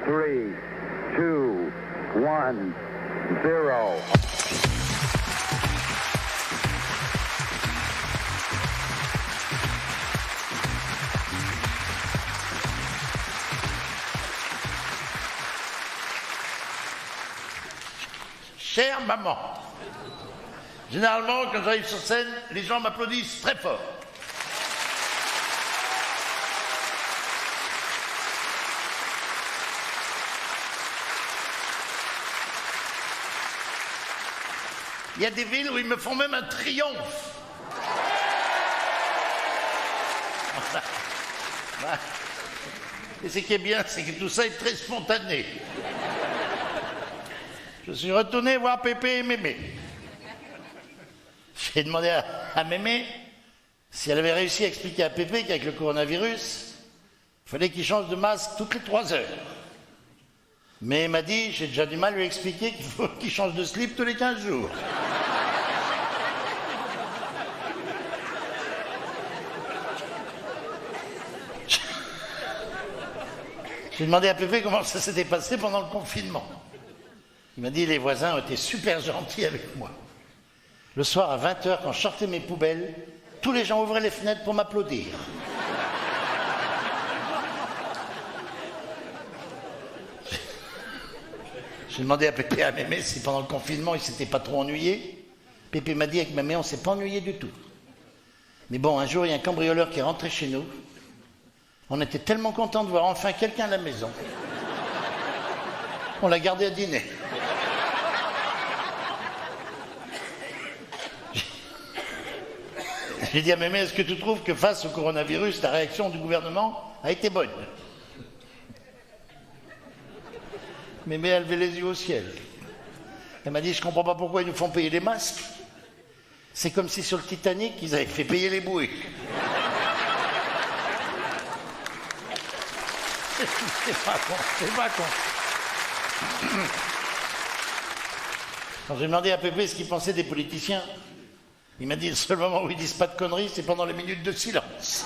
3, 2, 1, 0. Chère maman, généralement, quand j'arrive sur scène, les gens m'applaudissent très fort. Il y a des villes où ils me font même un triomphe. Et ce qui est bien, c'est que tout ça est très spontané. Je suis retourné voir Pépé et Mémé. J'ai demandé à Mémé si elle avait réussi à expliquer à Pépé qu'avec le coronavirus, il fallait qu'il change de masque toutes les 3 heures. Mais il m'a dit, j'ai déjà du mal à lui expliquer qu'il faut qu'il change de slip tous les 15 jours. J'ai demandé à Pépé comment ça s'était passé pendant le confinement. Il m'a dit, les voisins ont été super gentils avec moi. Le soir à 20h, quand je sortais mes poubelles, tous les gens ouvraient les fenêtres pour m'applaudir. J'ai demandé à Pépé et à Mémé si pendant le confinement, ils ne s'étaient pas trop ennuyés. Pépé m'a dit avec Mémé, on ne s'est pas ennuyé du tout. Mais bon, un jour, il y a un cambrioleur qui est rentré chez nous. On était tellement contents de voir enfin quelqu'un à la maison. On l'a gardé à dîner. J'ai dit à Mémé, est-ce que tu trouves que face au coronavirus, la réaction du gouvernement a été bonne? Mémé a levé les yeux au ciel. Elle m'a dit, je ne comprends pas pourquoi ils nous font payer les masques. C'est comme si sur le Titanic, ils avaient fait payer les bouées. C'est pas con. Quand j'ai demandé à Pépé ce qu'il pensait des politiciens, il m'a dit, le seul moment où ils disent pas de conneries, c'est pendant les minutes de silence.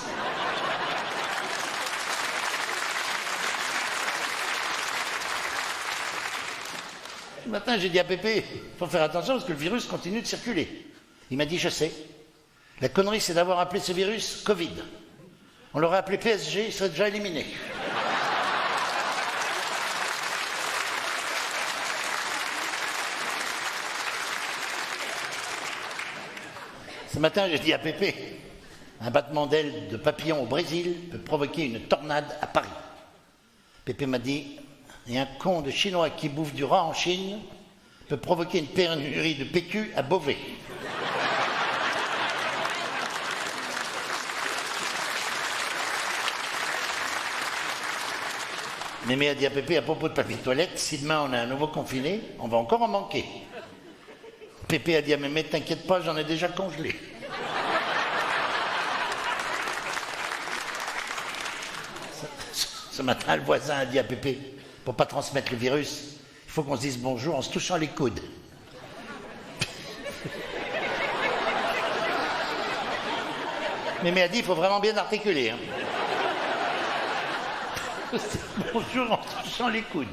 Ce matin, j'ai dit à Pépé, il faut faire attention parce que le virus continue de circuler. Il m'a dit, je sais. La connerie, c'est d'avoir appelé ce virus Covid. On l'aurait appelé PSG, il serait déjà éliminé. Ce matin, j'ai dit à Pépé, un battement d'ailes de papillon au Brésil peut provoquer une tornade à Paris. Pépé m'a dit, et un con de Chinois qui bouffe du rat en Chine peut provoquer une pénurie de PQ à Beauvais. Mémé a dit à Pépé à propos de papier de toilette, si demain on a un nouveau confiné, on va encore en manquer. Pépé a dit à Mémé, t'inquiète pas, j'en ai déjà congelé. Ce matin, le voisin a dit à Pépé, pour pas transmettre le virus, il faut qu'on se dise bonjour en se touchant les coudes. Mémé a dit, il faut vraiment bien articuler. Hein. Bonjour en se touchant les coudes.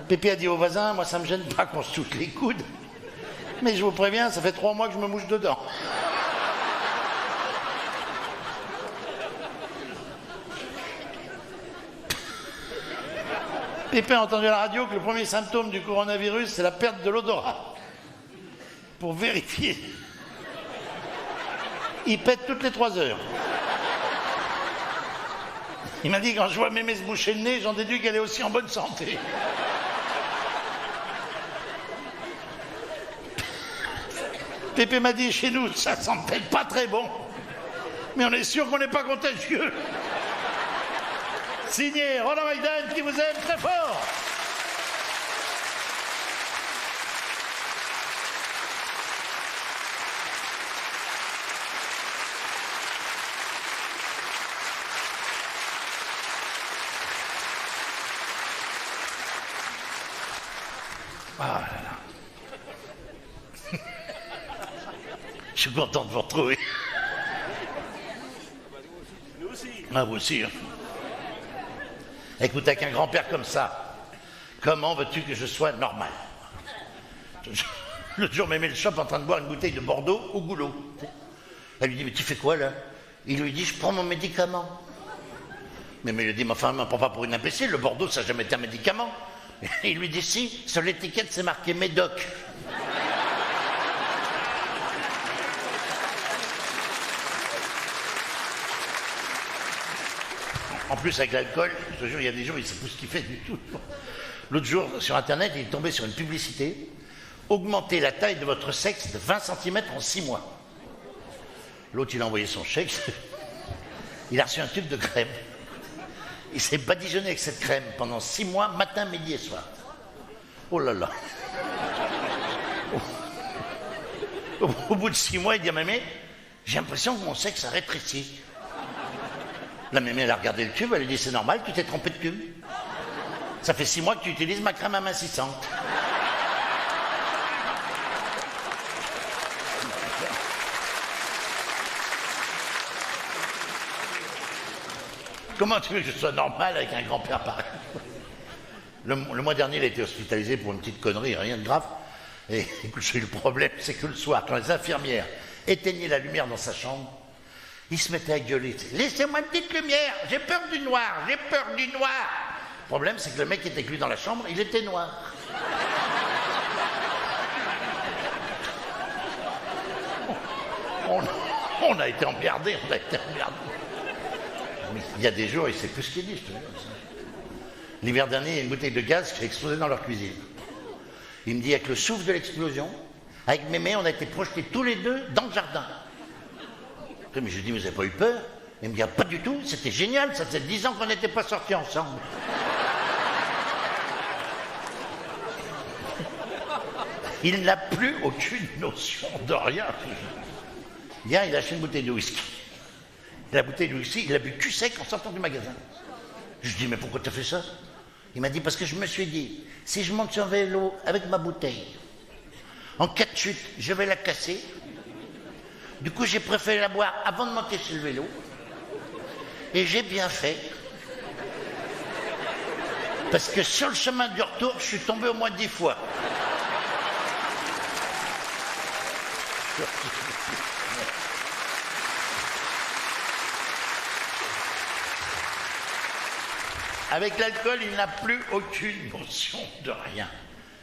Pépé a dit au voisin, moi ça me gêne pas qu'on se touche les coudes. Mais je vous préviens, ça fait 3 mois que je me mouche dedans. Pépé a entendu à la radio que le premier symptôme du coronavirus, c'est la perte de l'odorat. Pour vérifier, il pète toutes les 3 heures. Il m'a dit, quand je vois Mémé se boucher le nez, j'en déduis qu'elle est aussi en bonne santé. Pépé m'a dit, chez nous, ça sent peut-être pas très bon, mais on est sûr qu'on n'est pas contagieux. Signé Roland Maiden qui vous aime très fort. Ah là là. Je suis content de vous retrouver. Nous aussi. Ah, vous aussi. Hein. Écoute, avec un grand-père comme ça, comment veux-tu que je sois normal? L'autre jour, Mémé le chope en train de boire une bouteille de Bordeaux au goulot. Elle lui dit, mais tu fais quoi là? Il lui dit, je prends mon médicament. Mémé lui dit, mais enfin, ne me prends pas pour une imbécile, le Bordeaux, ça n'a jamais été un médicament. Et il lui dit, si, sur l'étiquette, c'est marqué Médoc. En plus, avec l'alcool, je te jure, il y a des jours, il ne sait plus ce qu'il fait du tout. L'autre jour, sur Internet, il est tombé sur une publicité. Augmentez la taille de votre sexe de 20 cm en 6 mois. L'autre, il a envoyé son chèque. Il a reçu un tube de crème. Il s'est badigeonné avec cette crème pendant 6 mois, matin, midi et soir. Oh là là. Au bout de 6 mois, il dit à Mémé, j'ai l'impression que mon sexe a rétréci. La Mémé, elle a regardé le tube, elle lui dit, c'est normal, tu t'es trompé de tube. Ça fait 6 mois que tu utilises ma crème amincissante. Comment tu veux que je sois normal avec un grand-père pareil? Le mois dernier, il a été hospitalisé pour une petite connerie, rien de grave. Et écoute, le problème, c'est que le soir, quand les infirmières éteignaient la lumière dans sa chambre, il se mettait à gueuler. Laissez-moi une petite lumière, j'ai peur du noir, j'ai peur du noir. Le problème, c'est que le mec qui était avec lui dans la chambre, il était noir. On a été emmerdés, Il y a des jours, il ne sait plus ce qu'il dit, je te jure. L'hiver dernier, il y a une bouteille de gaz qui a explosé dans leur cuisine. Il me dit, avec le souffle de l'explosion, avec Mémé, on a été projetés tous les deux dans le jardin. Mais je lui dis, mais vous n'avez pas eu peur? Il me dit, ah, pas du tout, c'était génial, ça faisait 10 ans qu'on n'était pas sortis ensemble. Il n'a plus aucune notion de rien. Hier, il a acheté une bouteille de whisky. La bouteille de whisky, il a bu cul sec en sortant du magasin. Je lui dis, mais pourquoi tu as fait ça? Il m'a dit, parce que je me suis dit, si je monte sur un vélo avec ma bouteille, en cas de chute, je vais la casser. Du coup, j'ai préféré la boire avant de monter sur le vélo. Et j'ai bien fait. Parce que sur le chemin du retour, je suis tombé au moins 10 fois. Avec l'alcool, il n'a plus aucune notion de rien.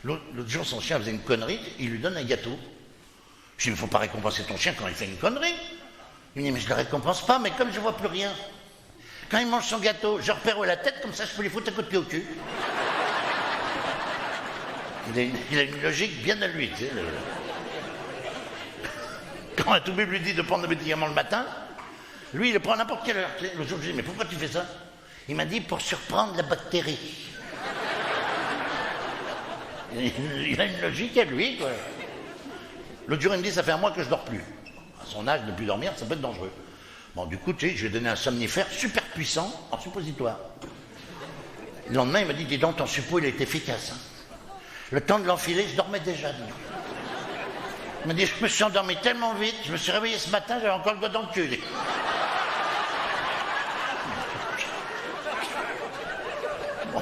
L'autre jour, son chien faisait une connerie, il lui donne un gâteau. Je dis, il ne faut pas récompenser ton chien quand il fait une connerie. Il me dit, mais je ne le récompense pas, mais comme je ne vois plus rien, quand il mange son gâteau, je repère où est la tête, comme ça je peux lui foutre un coup de pied au cul. Il a une logique bien à lui, tu sais. Quand un toubib lui dit de prendre le médicament le matin, lui, il le prend à n'importe quelle heure. Tu sais. Le jour, je lui dis, mais pourquoi tu fais ça? Il m'a dit, pour surprendre la bactérie. Il a une logique à lui, quoi. L'autre jour, il me dit, ça fait un mois que je dors plus. À son âge, ne plus dormir, ça peut être dangereux. Bon, du coup, tu sais, je lui ai donné un somnifère super puissant en suppositoire. Le lendemain, il m'a dit, dis donc, ton suppo, il est efficace. Hein. Le temps de l'enfiler, je dormais déjà. Il m'a dit, je me suis endormi tellement vite, je me suis réveillé ce matin, j'avais encore le doigt dans le cul. Bon.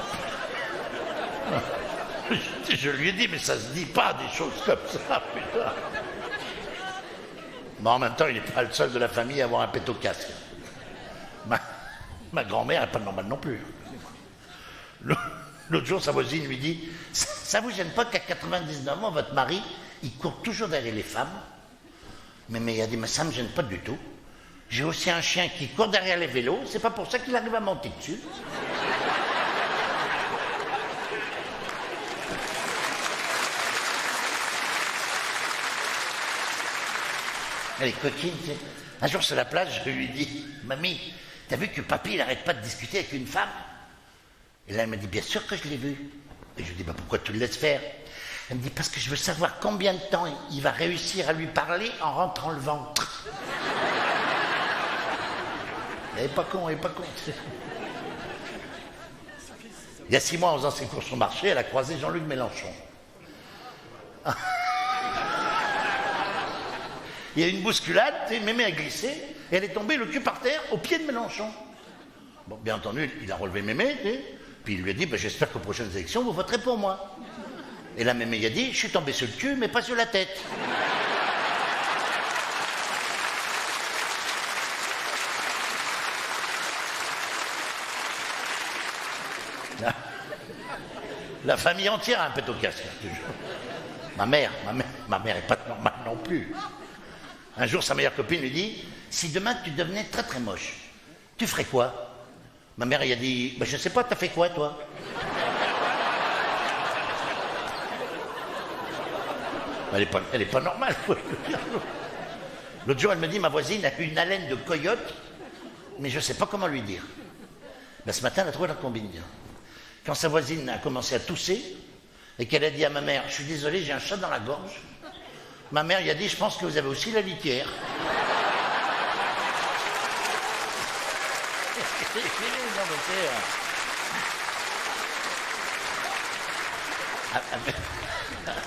Je lui ai dit, mais ça se dit pas des choses comme ça, putain. Mais en même temps, il n'est pas le seul de la famille à avoir un pet au casque. Ma grand-mère n'est pas normale non plus. L'autre jour, sa voisine lui dit, ça vous gêne pas qu'à 99 ans, votre mari, il court toujours derrière les femmes? Mais il a dit, mais ça ne me gêne pas du tout. J'ai aussi un chien qui court derrière les vélos, c'est pas pour ça qu'il arrive à monter dessus. Elle est coquine, tu sais. Un jour sur la plage, je lui dis, mamie, t'as vu que papy, il n'arrête pas de discuter avec une femme? Et là, elle m'a dit, bien sûr que je l'ai vu. Et je lui dis, bah, pourquoi tu le laisses faire? Elle me dit, parce que je veux savoir combien de temps il va réussir à lui parler en rentrant le ventre. Elle n'est pas con, elle n'est pas con. Il y a 6 mois, en faisant ses courses au marché, elle a croisé Jean-Luc Mélenchon. Il y a une bousculade, Mémé a glissé, et elle est tombée le cul par terre au pied de Mélenchon. Bon, bien entendu, il a relevé Mémé, Puis il lui a dit, ben, j'espère qu'aux prochaines élections, vous voterez pour moi. Et la mémé a dit, je suis tombé sur le cul, mais pas sur la tête. La famille entière a un pet au casque, toujours. Ma mère est pas normale non plus. Un jour, sa meilleure copine lui dit, si demain tu devenais très très moche, tu ferais quoi? Ma mère, elle a dit, ben, je sais pas, t'as fait quoi, toi? Elle est pas normale. L'autre jour, elle me dit, ma voisine a eu une haleine de coyote, mais je sais pas comment lui dire. Ben, ce matin, elle a trouvé la combine. Quand sa voisine a commencé à tousser, et qu'elle a dit à ma mère, je suis désolé, j'ai un chat dans la gorge, ma mère lui a dit, je pense que vous avez aussi la litière.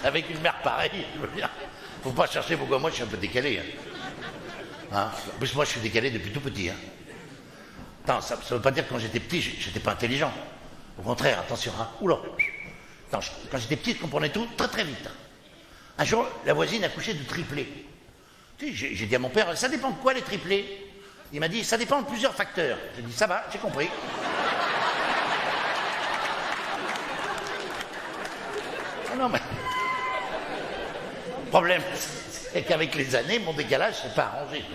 Avec une mère pareille, je veux dire, faut pas chercher pourquoi moi je suis un peu décalé. Hein. En plus, moi je suis décalé depuis tout petit. Hein. Attends, ça veut pas dire que quand j'étais petit, j'étais pas intelligent. Au contraire, attention. Hein. Oula. Attends, quand j'étais petit, je comprenais tout très très vite. Un jour, la voisine a couché de triplés. Tu sais, j'ai dit à mon père, ça dépend de quoi les triplés? Il m'a dit, ça dépend de plusieurs facteurs. J'ai dit, ça va, j'ai compris. Non, mais... Le problème, c'est qu'avec les années, mon décalage s'est pas arrangé.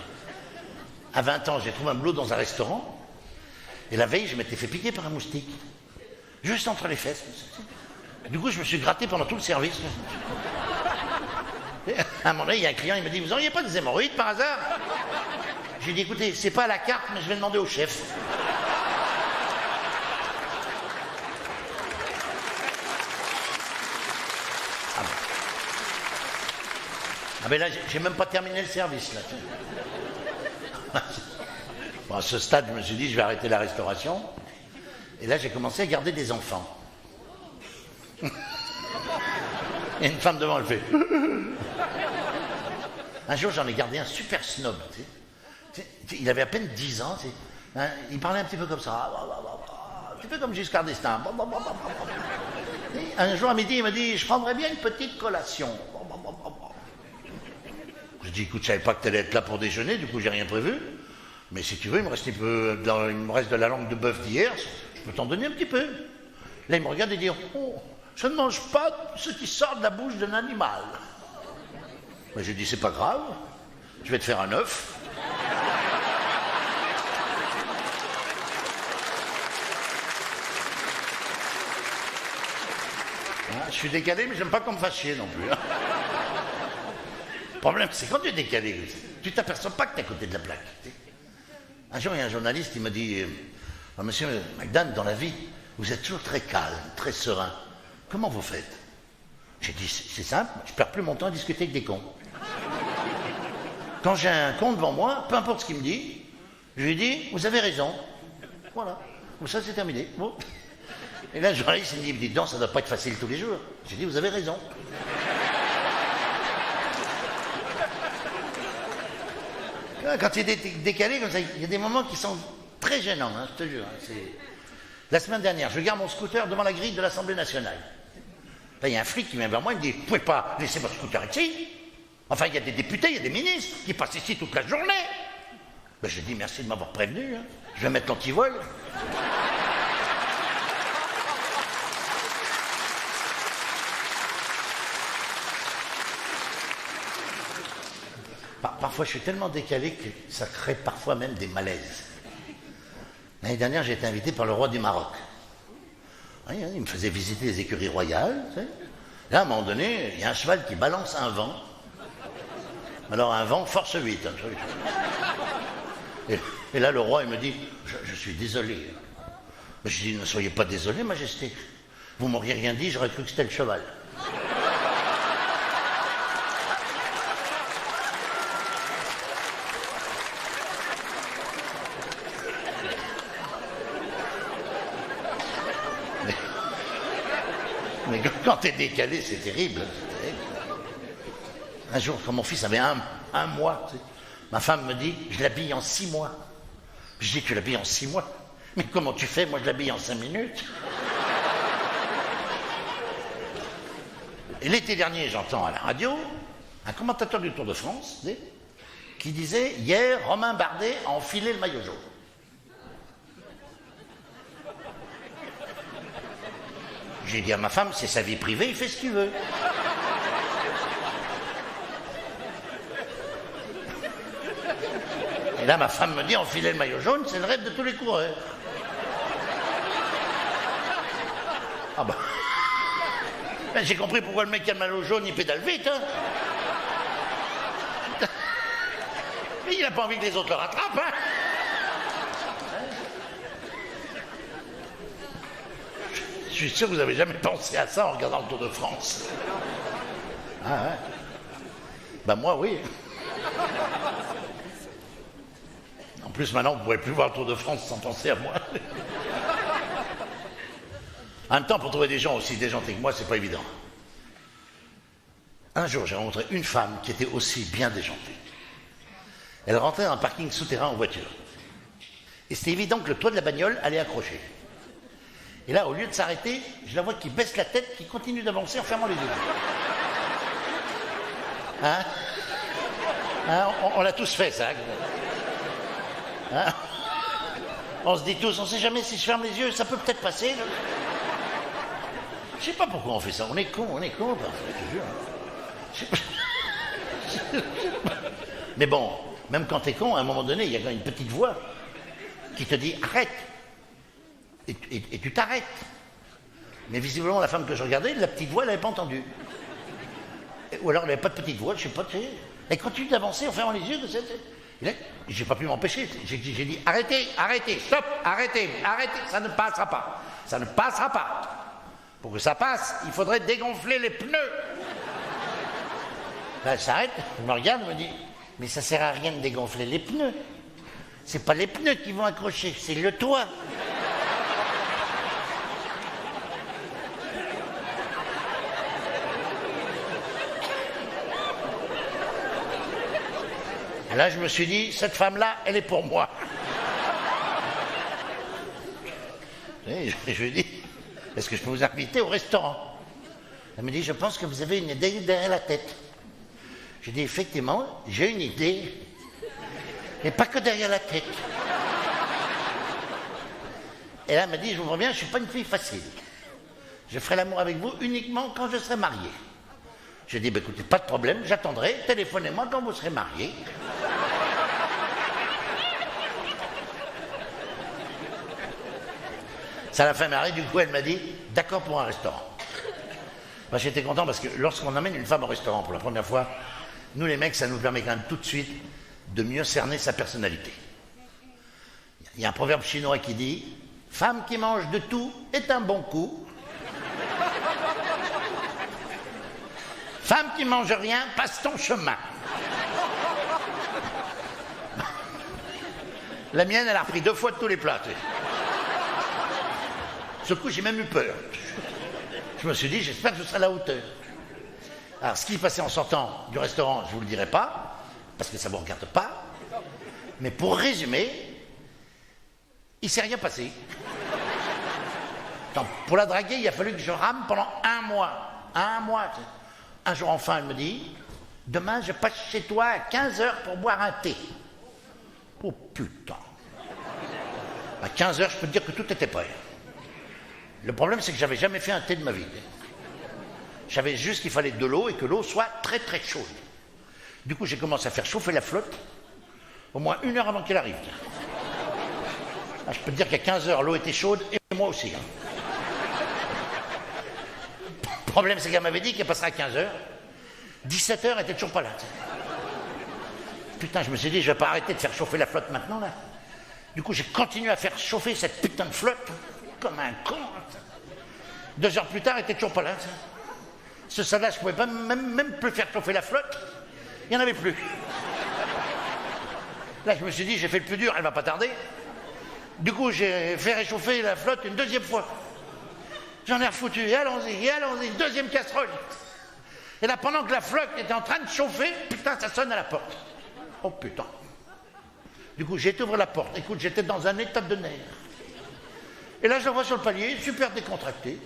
À 20 ans, j'ai trouvé un boulot dans un restaurant, et la veille, je m'étais fait piquer par un moustique. Juste entre les fesses. Du coup, je me suis gratté pendant tout le service. À un moment donné, il y a un client, il me dit, vous n'auriez pas des hémorroïdes par hasard? J'ai dit, écoutez, c'est pas à la carte, mais je vais demander au chef. Ah ben là, j'ai même pas terminé le service, là. Bon, à ce stade, je me suis dit, je vais arrêter la restauration. Et là, j'ai commencé à garder des enfants. Et une femme devant, elle fait... Un jour, j'en ai gardé un super snob. Tu sais. Il avait à peine 10 ans. Tu sais. Hein, il parlait un petit peu comme ça. Un petit peu comme Giscard d'Estaing. Un jour à midi, il m'a dit, je prendrais bien une petite collation. Je dis, écoute, je savais pas que tu allais être là pour déjeuner, du coup, j'ai rien prévu. Mais si tu veux, il me reste de la langue de bœuf d'hier, je peux t'en donner un petit peu. Là, il me regarde et dit, oh, je ne mange pas ce qui sort de la bouche d'un animal. Mais j'ai dit, c'est pas grave, je vais te faire un œuf. Hein, je suis décalé, mais j'aime pas qu'on me fasse chier non plus. Hein. Le problème, c'est quand tu es décalé, tu t'aperçois pas que tu es à côté de la plaque. Un jour, il y a un journaliste qui m'a dit, monsieur McDan, dans la vie, vous êtes toujours très calme, très serein. Comment vous faites? J'ai dit, c'est simple, je perds plus mon temps à discuter avec des cons. Quand j'ai un con devant moi, peu importe ce qu'il me dit, je lui dis, vous avez raison. Voilà. Ou ça, c'est terminé. Bon. Et là, le journaliste, il me dit, non, ça ne doit pas être facile tous les jours. J'ai dit, vous avez raison. Quand tu es décalé comme ça, il y a des moments qui sont très gênants, hein, je te jure. Hein, la semaine dernière, je garde mon scooter devant la grille de l'Assemblée nationale. Là, il y a un flic qui vient vers moi, il me dit, vous ne pouvez pas laisser votre scooter ici? Enfin, il y a des députés, il y a des ministres qui passent ici toute la journée. Ben, je dis, merci de m'avoir prévenu. Hein. Je vais mettre l'antivol. Parfois, je suis tellement décalé que ça crée parfois même des malaises. L'année dernière, j'ai été invité par le roi du Maroc. Oui, il me faisait visiter les écuries royales. Tu sais. Là, à un moment donné, il y a un cheval qui balance un vent. Alors, un vent force 8. Hein, et là, le roi, il me dit, je suis désolé. Mais je dis, ne soyez pas désolé, Majesté. Vous m'auriez rien dit, j'aurais cru que c'était le cheval. Mais quand t'es décalé, c'est terrible. Un jour, quand mon fils avait un mois, tu sais, ma femme me dit, je l'habille en 6 mois. Je dis, tu l'habilles en 6 mois? Mais comment tu fais? Moi, je l'habille en 5 minutes. Et l'été dernier, j'entends à la radio un commentateur du Tour de France qui disait « Hier, Romain Bardet a enfilé le maillot jaune ». J'ai dit à ma femme, c'est sa vie privée, il fait ce qu'il veut. Et là, ma femme me dit, enfiler le maillot jaune, c'est le rêve de tous les coureurs. Ah bah. Ben, j'ai compris pourquoi le mec qui a le maillot jaune, il pédale vite. Hein. Mais il n'a pas envie que les autres le rattrapent. Hein. Je suis sûr que vous n'avez jamais pensé à ça en regardant le Tour de France. Ah ouais. Ben moi, oui. En plus, maintenant, vous ne pourrez plus voir le Tour de France sans penser à moi. En même temps, pour trouver des gens aussi déjantés que moi, c'est pas évident. Un jour, j'ai rencontré une femme qui était aussi bien déjantée. Elle rentrait dans un parking souterrain en voiture. Et c'était évident que le toit de la bagnole allait accrocher. Et là, au lieu de s'arrêter, je la vois qui baisse la tête, qui continue d'avancer en fermant les yeux. Hein, hein, on l'a tous fait, ça. Hein, on se dit tous, on ne sait jamais si je ferme les yeux, ça peut peut-être passer. Là. Je ne sais pas pourquoi on fait ça. On est con, parfois, je te jure. Mais bon, même quand tu es con, à un moment donné, il y a quand même une petite voix qui te dit arrête. Et tu t'arrêtes. Mais visiblement, la femme que je regardais, la petite voix, elle n'avait pas entendu. Ou alors, elle n'avait pas de petite voix, je ne sais pas. Tu sais. Elle continue d'avancer en fermant les yeux. Et là, je n'ai pas pu m'empêcher. J'ai dit arrêtez, stop, arrêtez, ça ne passera pas. Ça ne passera pas. Pour que ça passe, il faudrait dégonfler les pneus. Là, elle s'arrête, elle me regarde, elle me dit mais ça ne sert à rien de dégonfler les pneus. C'est pas les pneus qui vont accrocher, c'est le toit. Et là, je me suis dit, cette femme-là, elle est pour moi. Et je lui ai dit, est-ce que je peux vous inviter au restaurant? Elle me dit, je pense que vous avez une idée derrière la tête. J'ai dit, effectivement, j'ai une idée, mais pas que derrière la tête. Et là, elle m'a dit, je vous reviens, je ne suis pas une fille facile. Je ferai l'amour avec vous uniquement quand je serai marié. J'ai dit, bah, écoutez, pas de problème, j'attendrai, téléphonez-moi quand vous serez marié. Ça l'a fait marrer, du coup, elle m'a dit, d'accord pour un restaurant. Moi, j'étais content parce que lorsqu'on amène une femme au restaurant pour la première fois, nous, les mecs, ça nous permet quand même tout de suite de mieux cerner sa personnalité. Il y a un proverbe chinois qui dit, femme qui mange de tout est un bon coup. Femme qui mange rien, passe ton chemin. La mienne, elle a repris 2 fois de tous les plats. Ce coup, j'ai même eu peur. Je me suis dit, j'espère que je serai à la hauteur. Alors, ce qui passait en sortant du restaurant, je ne vous le dirai pas, parce que ça ne vous regarde pas. Mais pour résumer, il ne s'est rien passé. Attends, pour la draguer, il a fallu que je rame pendant 1 mois. 1 mois. Un jour, enfin, elle me dit, demain, je passe chez toi à 15h pour boire un thé. Oh putain. À 15h, je peux te dire que tout était prêt. Le problème, c'est que j'avais jamais fait un thé de ma vie. Je savais juste qu'il fallait de l'eau et que l'eau soit très très chaude. Du coup, j'ai commencé à faire chauffer la flotte au moins 1 heure avant qu'elle arrive. Ah, je peux te dire qu'à 15h, l'eau était chaude et moi aussi. Hein. Le problème, c'est qu'elle m'avait dit qu'elle passerait à 15h. 17h, elle était toujours pas là. Putain, je me suis dit, je vais pas arrêter de faire chauffer la flotte maintenant, là. Du coup, j'ai continué à faire chauffer cette putain de flotte comme un con. 2 heures plus tard, elle était toujours pas là. Ce salade, je pouvais pas même plus faire chauffer la flotte. Il n'y en avait plus. Là, je me suis dit, j'ai fait le plus dur, elle va pas tarder. Du coup, j'ai fait réchauffer la flotte une 2e fois. J'en ai refoutu, et allons-y, 2e casserole. Et là, pendant que la flotte était en train de chauffer, putain, ça sonne à la porte. Oh putain. Du coup, j'ai été ouvrir la porte. Écoute, j'étais dans un état de nerfs. Et là, je la vois sur le palier, super décontracté.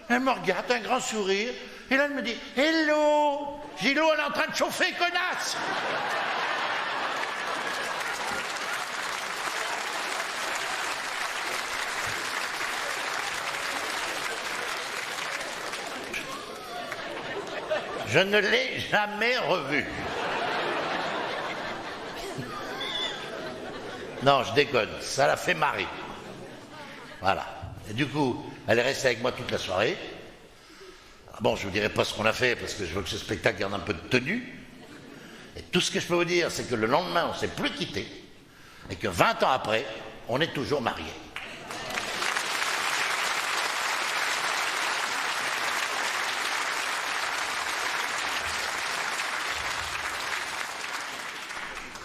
Elle me regarde, un grand sourire, et là elle me dit « Hello !» J'ai dit « L'eau, elle est en train de chauffer, connasse !» Je ne l'ai jamais revue. Non, je déconne, ça l'a fait marrer. Voilà. Et du coup, elle est restée avec moi toute la soirée. Bon, je ne vous dirai pas ce qu'on a fait, parce que je veux que ce spectacle garde un peu de tenue. Et tout ce que je peux vous dire, c'est que le lendemain, on ne s'est plus quitté, et que 20 ans après, on est toujours mariés.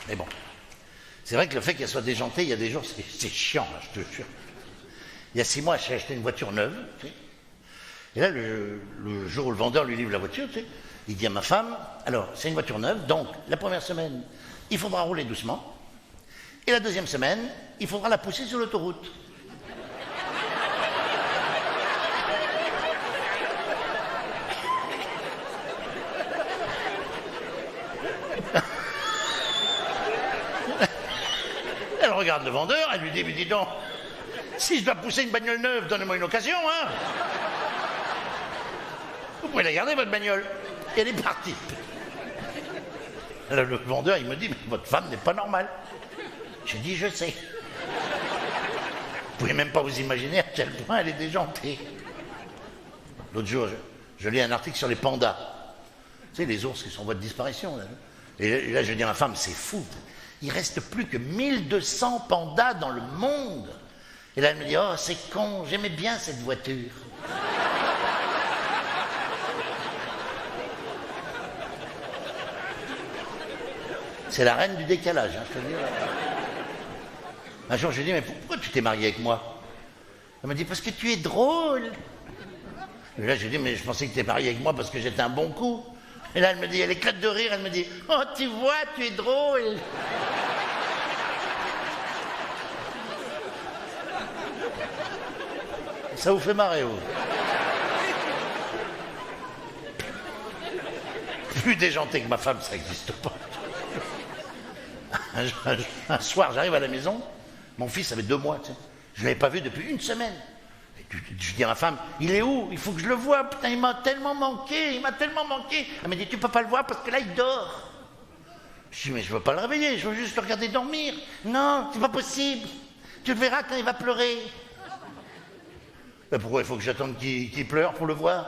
Mais bon, c'est vrai que le fait qu'elle soit déjantée, il y a des jours, c'est chiant, là, je te jure. Il y a 6 mois, j'ai acheté une voiture neuve, tu sais. Et là, le jour où le vendeur lui livre la voiture, tu sais, il dit à ma femme, alors, c'est une voiture neuve, donc, la première semaine, il faudra rouler doucement, et la deuxième semaine, il faudra la pousser sur l'autoroute. Elle regarde le vendeur, elle lui dit, mais dis donc, si je dois pousser une bagnole neuve, donnez-moi une occasion, hein. Vous pouvez la garder, votre bagnole. Et elle est partie. Alors, le vendeur, il me dit, mais votre femme n'est pas normale. J'ai dit, je sais. Vous pouvez même pas vous imaginer à quel point elle est déjantée. L'autre jour, je lis un article sur les pandas. Tu sais, les ours qui sont en voie de disparition. Là. Et là, je dis à ma femme, c'est fou. Il reste plus que 1200 pandas dans le monde. Et là, elle me dit, oh, c'est con, j'aimais bien cette voiture. C'est la reine du décalage, hein, je te le dis. Un jour, je lui ai dit, mais pourquoi tu t'es marié avec moi? Elle m'a dit, parce que tu es drôle. Et là, j'ai dit, mais je pensais que tu étais marié avec moi parce que j'étais un bon coup. Et là, elle me dit, elle éclate de rire, elle me dit, oh, tu vois, tu es drôle. Ça vous fait marrer, vous? Plus déjanté que ma femme, ça n'existe pas. Un soir, j'arrive à la maison, mon fils avait 2 mois, tu sais. Je ne l'avais pas vu depuis 1 semaine. Et je dis à ma femme, il est où? Il faut que je le voie, putain, il m'a tellement manqué. Elle m'a dit, tu peux pas le voir parce que là, il dort. Je dis, mais je veux pas le réveiller, je veux juste le regarder dormir. Non, c'est pas possible. Tu le verras quand il va pleurer. Ben pourquoi il faut que j'attende qu'il pleure pour le voir?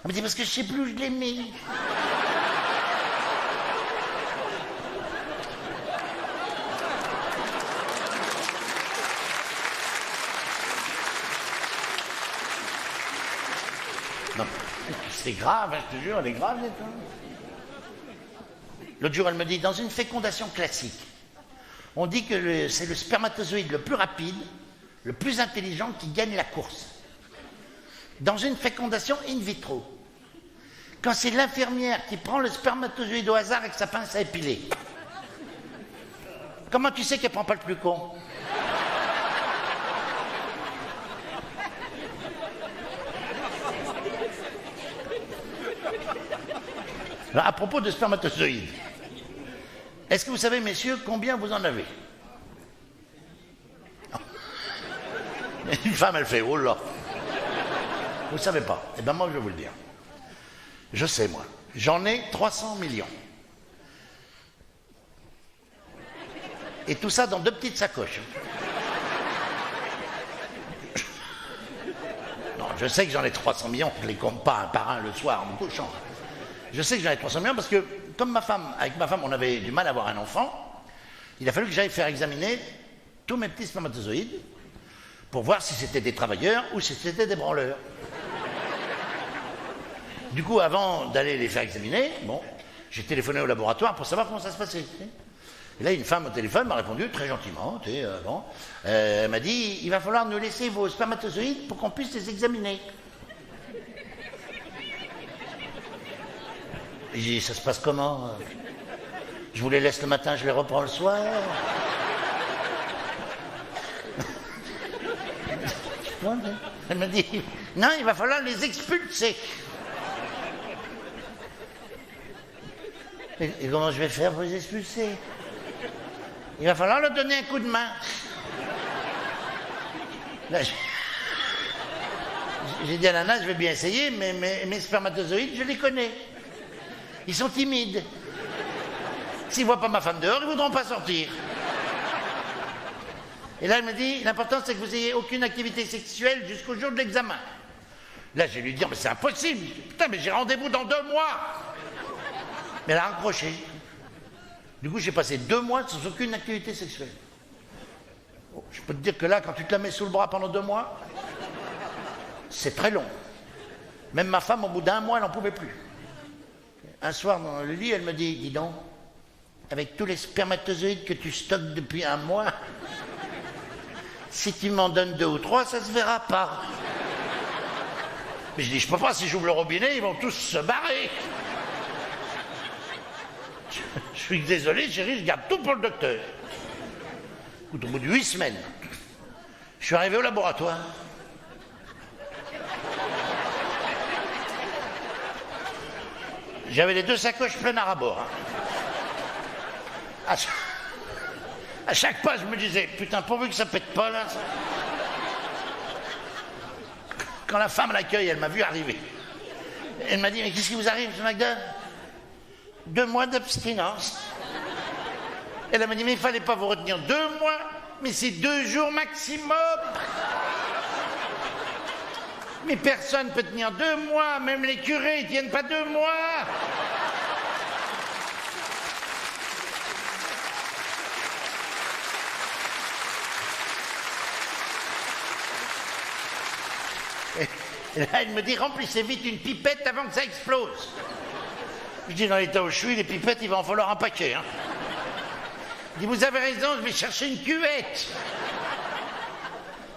Elle me dit, parce que je sais plus où je l'ai mis. Non, c'est grave, hein, je te jure, elle est grave, l'état. L'autre jour, elle me dit, dans une fécondation classique, on dit que c'est le spermatozoïde le plus rapide, le plus intelligent qui gagne la course. Dans une fécondation in vitro, quand c'est l'infirmière qui prend le spermatozoïde au hasard avec sa pince à épiler, comment tu sais qu'elle prend pas le plus con? Alors, à propos de spermatozoïdes, est-ce que vous savez, messieurs, combien vous en avez? Non. Une femme, elle fait, oh là. Vous ne savez pas? Eh bien, moi, je vais vous le dire. Je sais, moi. J'en ai 300 millions. Et tout ça dans 2 petites sacoches. Non, je sais que j'en ai 300 millions, je ne les compte pas un par un le soir en me couchant. Je sais que j'en ai 300 millions parce que, comme avec ma femme, on avait du mal à avoir un enfant, il a fallu que j'aille faire examiner tous mes petits spermatozoïdes pour voir si c'était des travailleurs ou si c'était des branleurs. Du coup, avant d'aller les faire examiner, bon, j'ai téléphoné au laboratoire pour savoir comment ça se passait. Et là, une femme au téléphone m'a répondu très gentiment. Bon, elle m'a dit, il va falloir nous laisser vos spermatozoïdes pour qu'on puisse les examiner. Et j'ai dit, ça se passe comment? Je vous les laisse le matin, je les reprends le soir. Elle m'a dit, Non, il va falloir les expulser. Et comment je vais faire pour les expulser? Il va falloir leur donner un coup de main. Là, j'ai dit à Nana, je vais bien essayer, mais mes spermatozoïdes, je les connais. Ils sont timides. S'ils ne voient pas ma femme dehors, ils ne voudront pas sortir. Et là, elle me dit, l'important, c'est que vous n'ayez aucune activité sexuelle jusqu'au jour de l'examen. Là, je vais lui dire, mais c'est impossible. Putain, mais j'ai rendez-vous dans 2 mois. Mais elle a raccroché. Du coup, j'ai passé 2 mois sans aucune activité sexuelle. Je peux te dire que là, quand tu te la mets sous le bras pendant 2 mois, c'est très long. Même ma femme, au bout d'1 mois, elle n'en pouvait plus. Un soir, dans le lit, elle me dit, dis donc, avec tous les spermatozoïdes que tu stockes depuis 1 mois, si tu m'en donnes 2 ou 3, ça se verra pas. Mais je dis, je peux pas, si j'ouvre le robinet, ils vont tous se barrer. Je suis désolé, chérie, je garde tout pour le docteur. Au bout de 8 semaines, je suis arrivé au laboratoire. J'avais les 2 sacoches pleines à rabord. Hein. À chaque pas, je me disais, putain, pourvu que ça pète pas, là. Quand la femme à l'accueil, elle m'a vu arriver. Elle m'a dit, mais qu'est-ce qui vous arrive, M. McDonald? 2 mois d'abstinence. Elle m'a dit, mais il ne fallait pas vous retenir 2 mois, mais c'est 2 jours maximum. Mais personne ne peut tenir 2 mois, même les curés, ils ne tiennent pas 2 mois. Et là, elle me dit, remplissez vite une pipette avant que ça explose. Je dis, dans l'état où je suis, les pipettes, il va en falloir un paquet. Hein. Je dis, vous avez raison, je vais chercher une cuvette.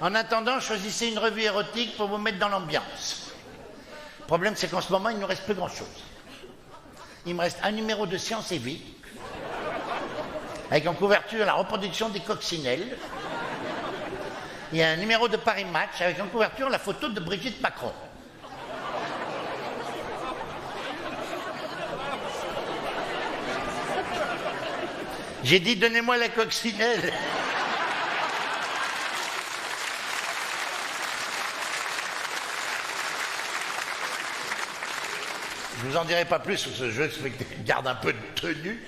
En attendant, choisissez une revue érotique pour vous mettre dans l'ambiance. Le problème, c'est qu'en ce moment, il ne nous reste plus grand-chose. Il me reste un numéro de Science et Vie, avec en couverture la reproduction des coccinelles. Il y a un numéro de Paris Match, avec en couverture la photo de Brigitte Macron. J'ai dit, donnez-moi la coccinelle. Je vous en dirai pas plus sur ce jeu, garde un peu de tenue.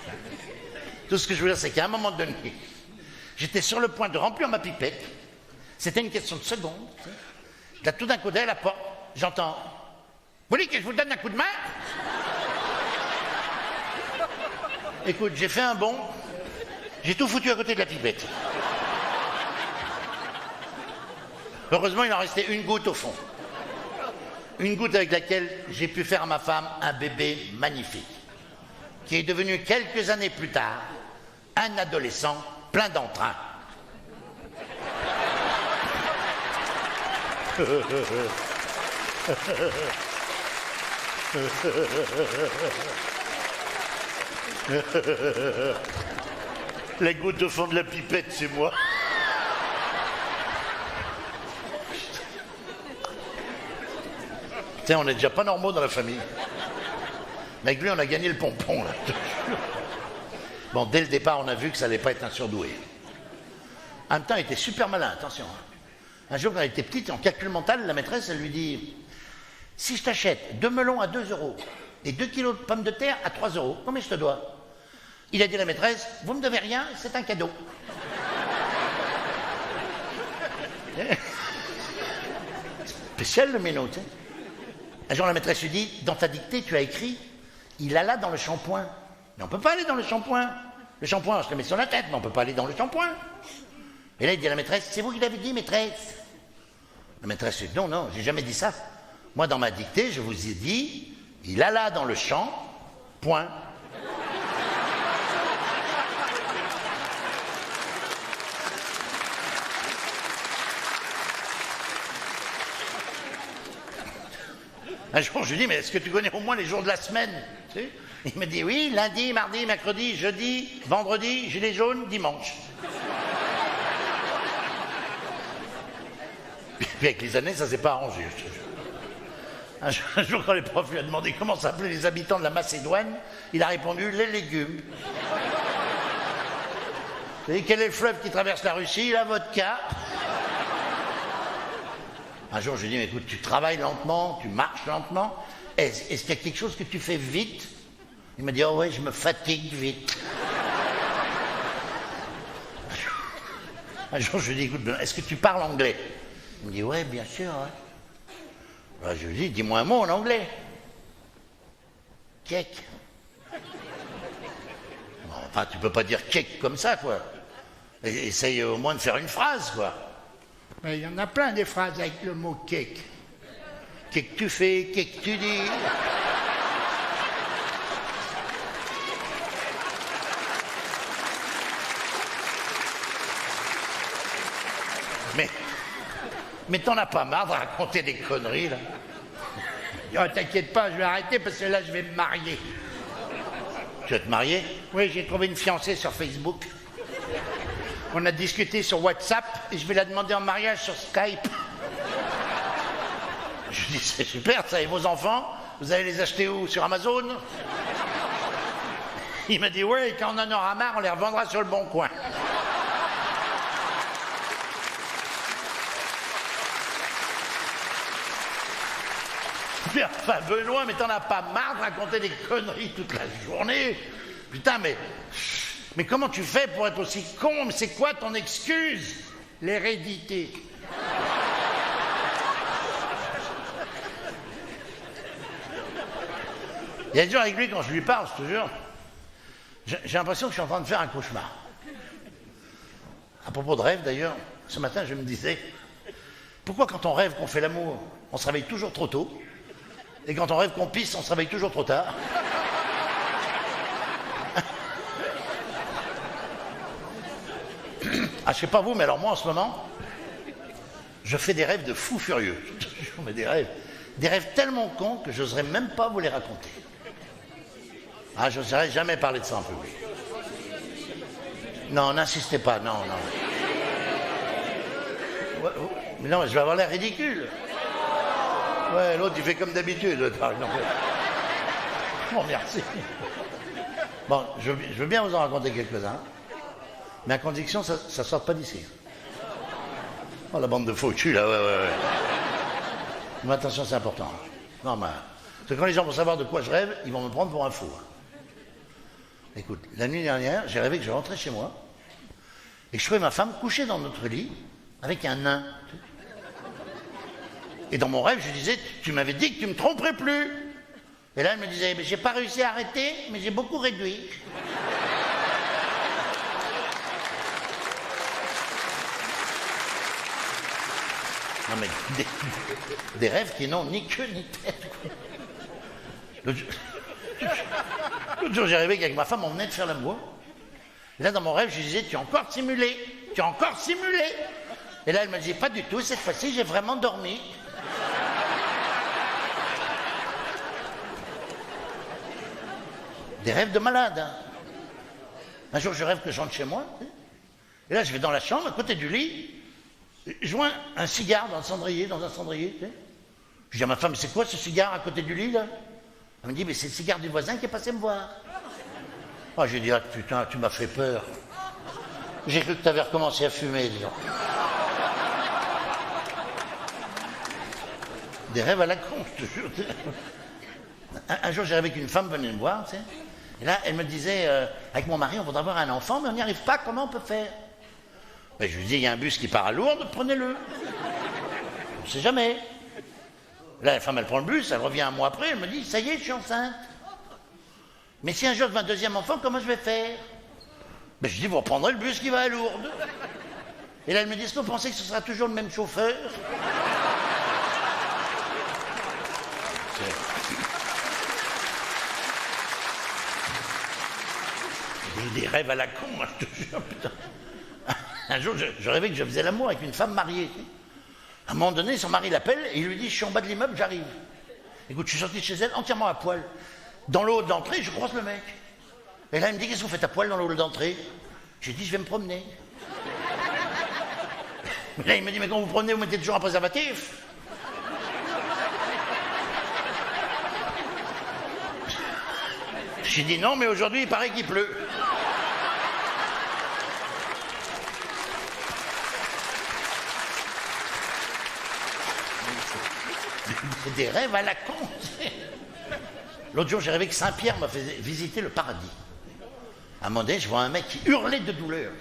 Tout ce que je veux dire, c'est qu'à un moment donné, j'étais sur le point de remplir ma pipette. C'était une question de secondes. Là, tout d'un coup, derrière la porte, j'entends, vous voulez que je vous donne un coup de main? Écoute, j'ai fait un bond, j'ai tout foutu à côté de la pipette. Heureusement, il en restait une goutte au fond. Une goutte avec laquelle j'ai pu faire à ma femme un bébé magnifique, qui est devenu quelques années plus tard un adolescent plein d'entrain. La goutte au fond de la pipette, c'est moi. Tiens, on n'est déjà pas normaux dans la famille. Mais avec lui, on a gagné le pompon, là. Bon, dès le départ, on a vu que ça n'allait pas être un surdoué. En même temps, il était super malin, attention. Un jour, quand elle était petite, en calcul mental, la maîtresse, elle lui dit, si je t'achète 2 melons à 2 € et 2 kilos de pommes de terre à 3 €, combien je te dois? Il a dit à la maîtresse, vous ne me devez rien, c'est un cadeau. Spécial le méno, tu sais. Un jour, la maîtresse lui dit, dans ta dictée, tu as écrit, il alla dans le shampoing. Mais on ne peut pas aller dans le shampoing. Le shampoing, on se le met sur la tête, mais on ne peut pas aller dans le shampoing. Et là, il dit à la maîtresse, c'est vous qui l'avez dit, maîtresse? La maîtresse dit, non, non, j'ai jamais dit ça. Moi, dans ma dictée, je vous ai dit, il alla dans le champ, point. Un jour, je lui dis, mais est-ce que tu connais au moins les jours de la semaine? Tu sais, il me dit, oui, lundi, mardi, mercredi, jeudi, vendredi, gilet jaune, dimanche. Puis avec les années, ça s'est pas arrangé. Un jour, quand le prof lui a demandé comment s'appelaient les habitants de la Macédoine, il a répondu les légumes. Vous savez quel est le fleuve qui traverse la Russie? La vodka. Un jour, je lui ai dit, mais écoute, tu travailles lentement, tu marches lentement. Est-ce qu'il y a quelque chose que tu fais vite? Il m'a dit, oh ouais, je me fatigue vite. Un jour, je lui ai dit, écoute, est-ce que tu parles anglais? Il me dit, ouais, bien sûr. Ouais. Alors, je lui ai dit, dis-moi un mot en anglais. Cake. Bon, enfin, tu peux pas dire cake comme ça, quoi. Essaye au moins de faire une phrase, quoi. Mais il y en a plein des phrases avec le mot cake. Qu'est-ce que tu fais? Qu'est-ce que tu dis? Mais t'en as pas marre de raconter des conneries, là? Oh, t'inquiète pas, je vais arrêter parce que là, je vais me marier. Tu vas te marier? Oui, j'ai trouvé une fiancée sur Facebook. On a discuté sur WhatsApp et je vais la demander en mariage sur Skype. Je lui dis, c'est super, ça, et vos enfants? Vous allez les acheter où? Sur Amazon? Il m'a dit, ouais, et quand on en aura marre, on les revendra sur le Bon Coin. Enfin, Benoît, mais t'en as pas marre de raconter des conneries toute la journée? Putain, mais comment tu fais pour être aussi con? Mais c'est quoi ton excuse? L'hérédité. Il y a des jours avec lui, quand je lui parle, je te jure, j'ai l'impression que je suis en train de faire un cauchemar. À propos de rêve, d'ailleurs, ce matin, je me disais, pourquoi quand on rêve qu'on fait l'amour, on se réveille toujours trop tôt? Et quand on rêve qu'on pisse, on se réveille toujours trop tard. Ah, je sais pas vous, mais alors moi en ce moment, je fais des rêves de fou furieux. Mais des rêves tellement cons que j'oserais même pas vous les raconter. Ah, je n'oserais jamais parler de ça en public. Non, n'insistez pas, non. Ouais, mais non, je vais avoir l'air ridicule. Ouais, l'autre, il fait comme d'habitude. Bon, merci. Bon, je veux bien vous en raconter quelques-uns, mais à condition, ça ne sorte pas d'ici. Oh, la bande de foutus, là, ouais. Mais attention, c'est important. Non, mais... Parce que quand les gens vont savoir de quoi je rêve, ils vont me prendre pour un fou. Écoute, la nuit dernière, j'ai rêvé que je rentrais chez moi, et que je trouvais ma femme couchée dans notre lit, avec un nain. Et dans mon rêve, je disais, tu m'avais dit que tu ne me tromperais plus. Et là, elle me disait, mais j'ai pas réussi à arrêter, mais j'ai beaucoup réduit. Non mais, des rêves qui n'ont ni queue ni tête. L'autre jour, j'ai rêvé qu'avec ma femme, on venait de faire l'amour. Et là, dans mon rêve, je disais, tu as encore simulé. Et là, elle me disait, pas du tout, cette fois-ci, j'ai vraiment dormi. Des rêves de malade. Hein. Un jour, je rêve que je rentre chez moi. Et là, je vais dans la chambre, à côté du lit. Je vois un cigare dans un cendrier. Je dis à ma femme, c'est quoi ce cigare à côté du lit, là? Elle me dit, mais c'est le cigare du voisin qui est passé me voir. Oh, j'ai dit, ah, putain, tu m'as fait peur. J'ai cru que tu avais recommencé à fumer, disons. Des rêves à la con, je te jure. Un jour, j'ai rêvé qu'une femme venait me voir, tu sais. Et là, elle me disait, avec mon mari, on voudrait avoir un enfant, mais on n'y arrive pas, comment on peut faire? Ben, je lui dis, il y a un bus qui part à Lourdes, prenez-le. On ne sait jamais. Là, la femme, elle prend le bus, elle revient un mois après, elle me dit, ça y est, je suis enceinte. Mais si un jour je veux un deuxième enfant, comment je vais faire? Ben, je dis, vous reprendrez le bus qui va à Lourdes. Et là, elle me dit, est-ce que vous pensez que ce sera toujours le même chauffeur? Des rêves à la con, moi, je te jure, putain. Un jour, je rêvais que je faisais l'amour avec une femme mariée. À un moment donné, son mari l'appelle et il lui dit, je suis en bas de l'immeuble, j'arrive. Écoute, je suis sorti de chez elle entièrement à poil. Dans le hall d'entrée, je croise le mec. Et là, il me dit, qu'est-ce que vous faites à poil dans le hall d'entrée? J'ai dit, je vais me promener. Et là, il me dit, mais quand vous promenez, vous mettez toujours un préservatif? J'ai dit non, mais aujourd'hui, il paraît qu'il pleut. Des rêves à la con. L'autre jour, j'ai rêvé que Saint-Pierre m'a fait visiter le paradis. À un moment donné, je vois un mec qui hurlait de douleur.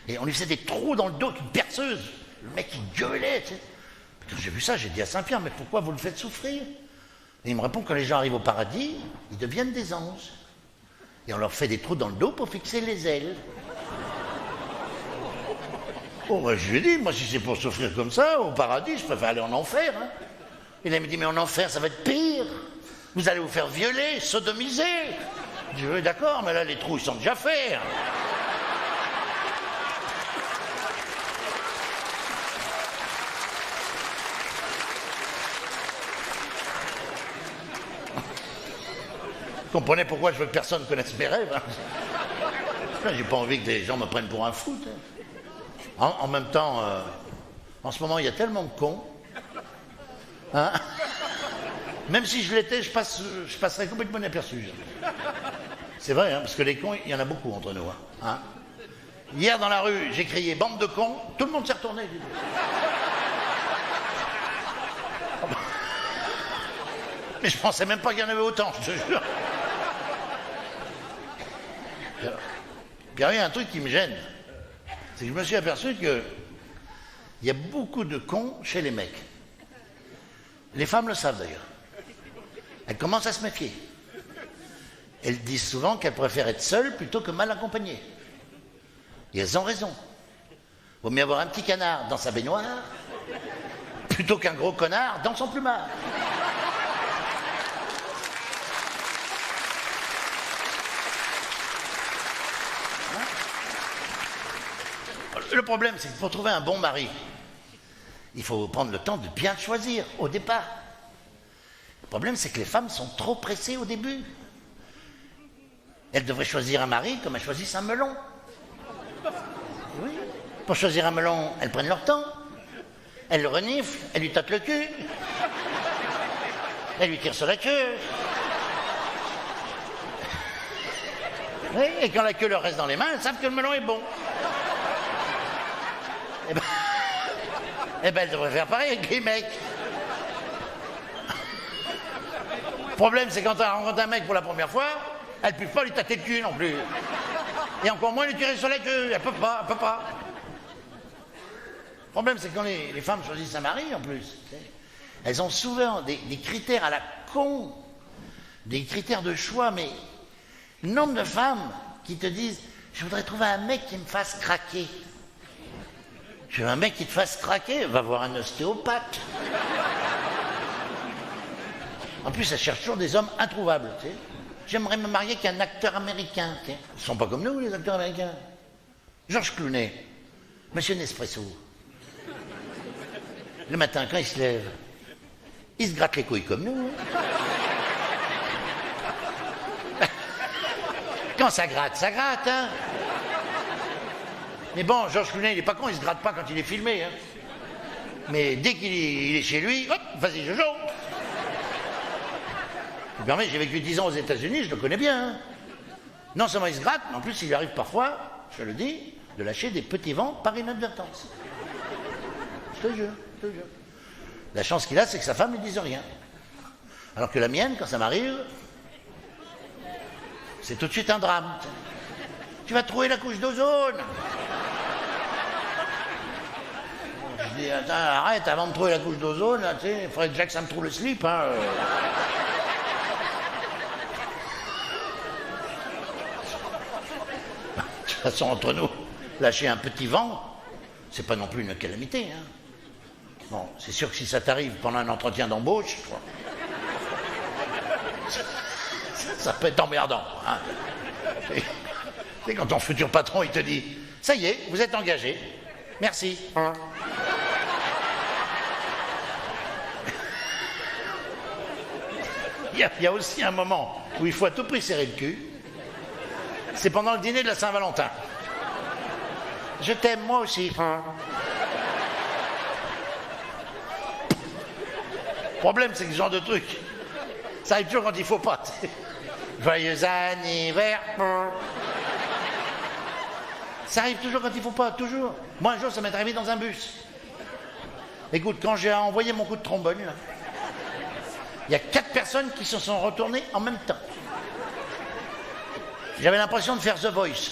Et on lui faisait des trous dans le dos, une perceuse. Le mec, il gueulait. Tu sais. Quand j'ai vu ça, j'ai dit à Saint-Pierre, mais pourquoi vous le faites souffrir? Et il me répond, quand les gens arrivent au paradis, ils deviennent des anges. Et on leur fait des trous dans le dos pour fixer les ailes. Oh, moi, je lui ai dit, moi, si c'est pour souffrir comme ça, au paradis, je préfère aller en enfer. Hein. Et là, il me dit, mais en enfer, ça va être pire. Vous allez vous faire violer, sodomiser. Je dis, oui, d'accord, mais là, les trous, ils sont déjà faits. Vous comprenez pourquoi je veux que personne connaisse mes rêves. Hein. J'ai pas envie que les gens me prennent pour un fou. En même temps, en ce moment, il y a tellement de cons. Hein. Même si je l'étais, je passerais complètement inaperçu. C'est vrai, hein, parce que les cons, il y en a beaucoup entre nous. Hein. Hier, dans la rue, j'ai crié « bande de cons », tout le monde s'est retourné. Mais je pensais même pas qu'il y en avait autant, je te jure. Puis il y a un truc qui me gêne, c'est que je me suis aperçu qu'il y a beaucoup de cons chez les mecs. Les femmes le savent d'ailleurs. Elles commencent à se méfier. Elles disent souvent qu'elles préfèrent être seules plutôt que mal accompagnées. Et elles ont raison. Vaut mieux avoir un petit canard dans sa baignoire plutôt qu'un gros connard dans son plumard. Le problème, c'est que pour trouver un bon mari, il faut prendre le temps de bien le choisir au départ. Le problème, c'est que les femmes sont trop pressées au début. Elles devraient choisir un mari comme elles choisissent un melon. Oui. Pour choisir un melon, elles prennent leur temps. Elles le reniflent, elles lui tâtent le cul. Elles lui tirent sur la queue. Oui, et quand la queue leur reste dans les mains, elles savent que le melon est bon. Eh ben, elle devrait faire pareil avec les mecs. Le problème, c'est quand elle rencontre un mec pour la première fois, elle ne peut pas lui tâter le cul non plus. Et encore moins lui tirer sur la queue. Elle peut pas. Le problème, c'est quand les femmes choisissent un mari, en plus, elles ont souvent des critères à la con, des critères de choix, mais le nombre de femmes qui te disent « Je voudrais trouver un mec qui me fasse craquer ». Tu veux un mec qui te fasse craquer, va voir un ostéopathe. En plus, elle cherche toujours des hommes introuvables. Tu sais. J'aimerais me marier avec un acteur américain. Tu sais. Ils ne sont pas comme nous, les acteurs américains. George Clooney, Monsieur Nespresso. Le matin, quand il se lève, il se gratte les couilles comme nous. Quand ça gratte, hein. Mais bon, George Clooney, il est pas con, il se gratte pas quand il est filmé. Hein. Mais dès qu'il est chez lui, hop, vas-y, Jojo. Je me permets, j'ai vécu 10 ans aux États-Unis, je le connais bien. Hein. Non seulement il se gratte, mais en plus, il lui arrive parfois, je le dis, de lâcher des petits vents par inadvertance. Je te jure. La chance qu'il a, c'est que sa femme ne lui dise rien. Alors que la mienne, quand ça m'arrive, c'est tout de suite un drame. Tu vas trouver la couche d'ozone. Je dis, attends, arrête, avant de trouver la couche d'ozone, tu sais, il faudrait déjà que ça me trouve le slip. Hein. De toute façon, entre nous, lâcher un petit vent, c'est pas non plus une calamité. Hein. Bon, c'est sûr que si ça t'arrive pendant un entretien d'embauche, ça peut être emmerdant. Hein. Et quand ton futur patron, il te dit « Ça y est, vous êtes engagé. Merci. » Il y a aussi un moment où il faut à tout prix serrer le cul. C'est pendant le dîner de la Saint-Valentin. Je t'aime, moi aussi. Le problème, c'est que ce genre de truc, ça arrive toujours quand il faut pas. Joyeux anniversaire. Ça arrive toujours quand il faut pas, toujours. Moi, un jour, ça m'est arrivé dans un bus. Écoute, quand j'ai envoyé mon coup de trombone, là, il y a 4 personnes qui se sont retournées en même temps. J'avais l'impression de faire The Voice.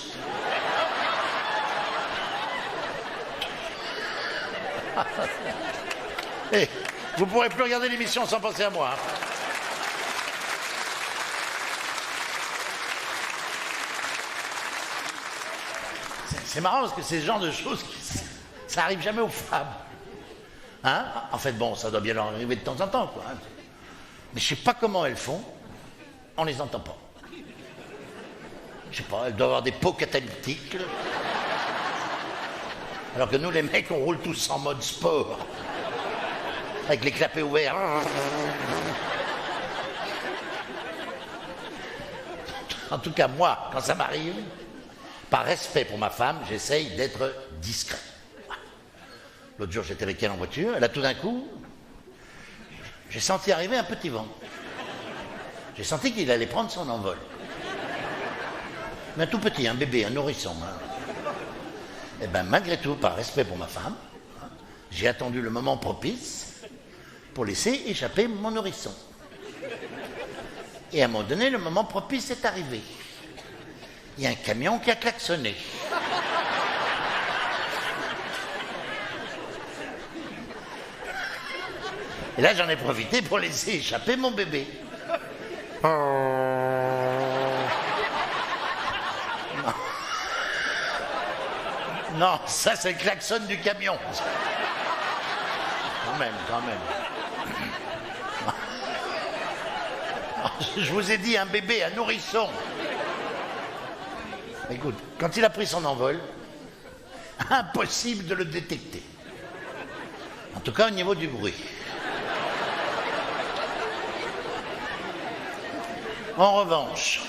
Et vous ne pourrez plus regarder l'émission sans penser à moi. C'est marrant parce que c'est ce genre de choses, ça arrive jamais aux femmes. Hein? En fait, bon, ça doit bien leur arriver de temps en temps, quoi. Mais je sais pas comment elles font, on les entend pas. Je sais pas, elles doivent avoir des pots catalytiques. Alors que nous, les mecs, on roule tous en mode sport. Avec les clapets ouverts. En tout cas, moi, quand ça m'arrive, par respect pour ma femme, j'essaye d'être discret. L'autre jour, j'étais avec elle en voiture, et là, tout d'un coup, j'ai senti arriver un petit vent. J'ai senti qu'il allait prendre son envol. Mais un tout petit, un bébé, un nourrisson. Hein. Et bien, malgré tout, par respect pour ma femme, hein, j'ai attendu le moment propice pour laisser échapper mon nourrisson. Et à un moment donné, le moment propice est arrivé. Il y a un camion qui a klaxonné. Et là, j'en ai profité pour laisser échapper mon bébé. Non, ça c'est le klaxon du camion. Quand même. Je vous ai dit un bébé, un nourrisson. Écoute, quand il a pris son envol, impossible de le détecter. En tout cas au niveau du bruit. En revanche...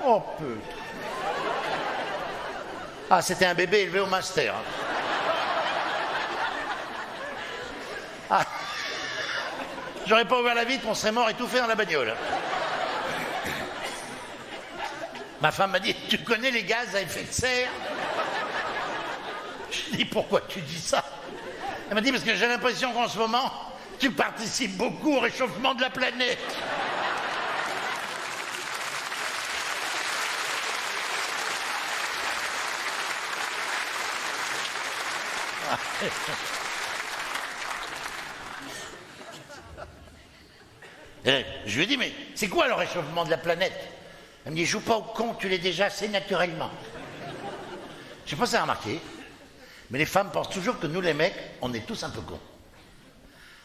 Oh putain. Ah, c'était un bébé élevé au master. Ah. J'aurais pas ouvert la vitre, on serait mort étouffé dans la bagnole. Ma femme m'a dit, tu connais les gaz à effet de serre? Je dis, pourquoi tu dis ça? Elle m'a dit, parce que j'ai l'impression qu'en ce moment, tu participes beaucoup au réchauffement de la planète. Je lui ai dit, mais c'est quoi le réchauffement de la planète? Elle me dit, joue pas au con, tu l'es déjà, c'est naturellement. Je sais pas si ça a remarqué, mais les femmes pensent toujours que nous les mecs, on est tous un peu cons.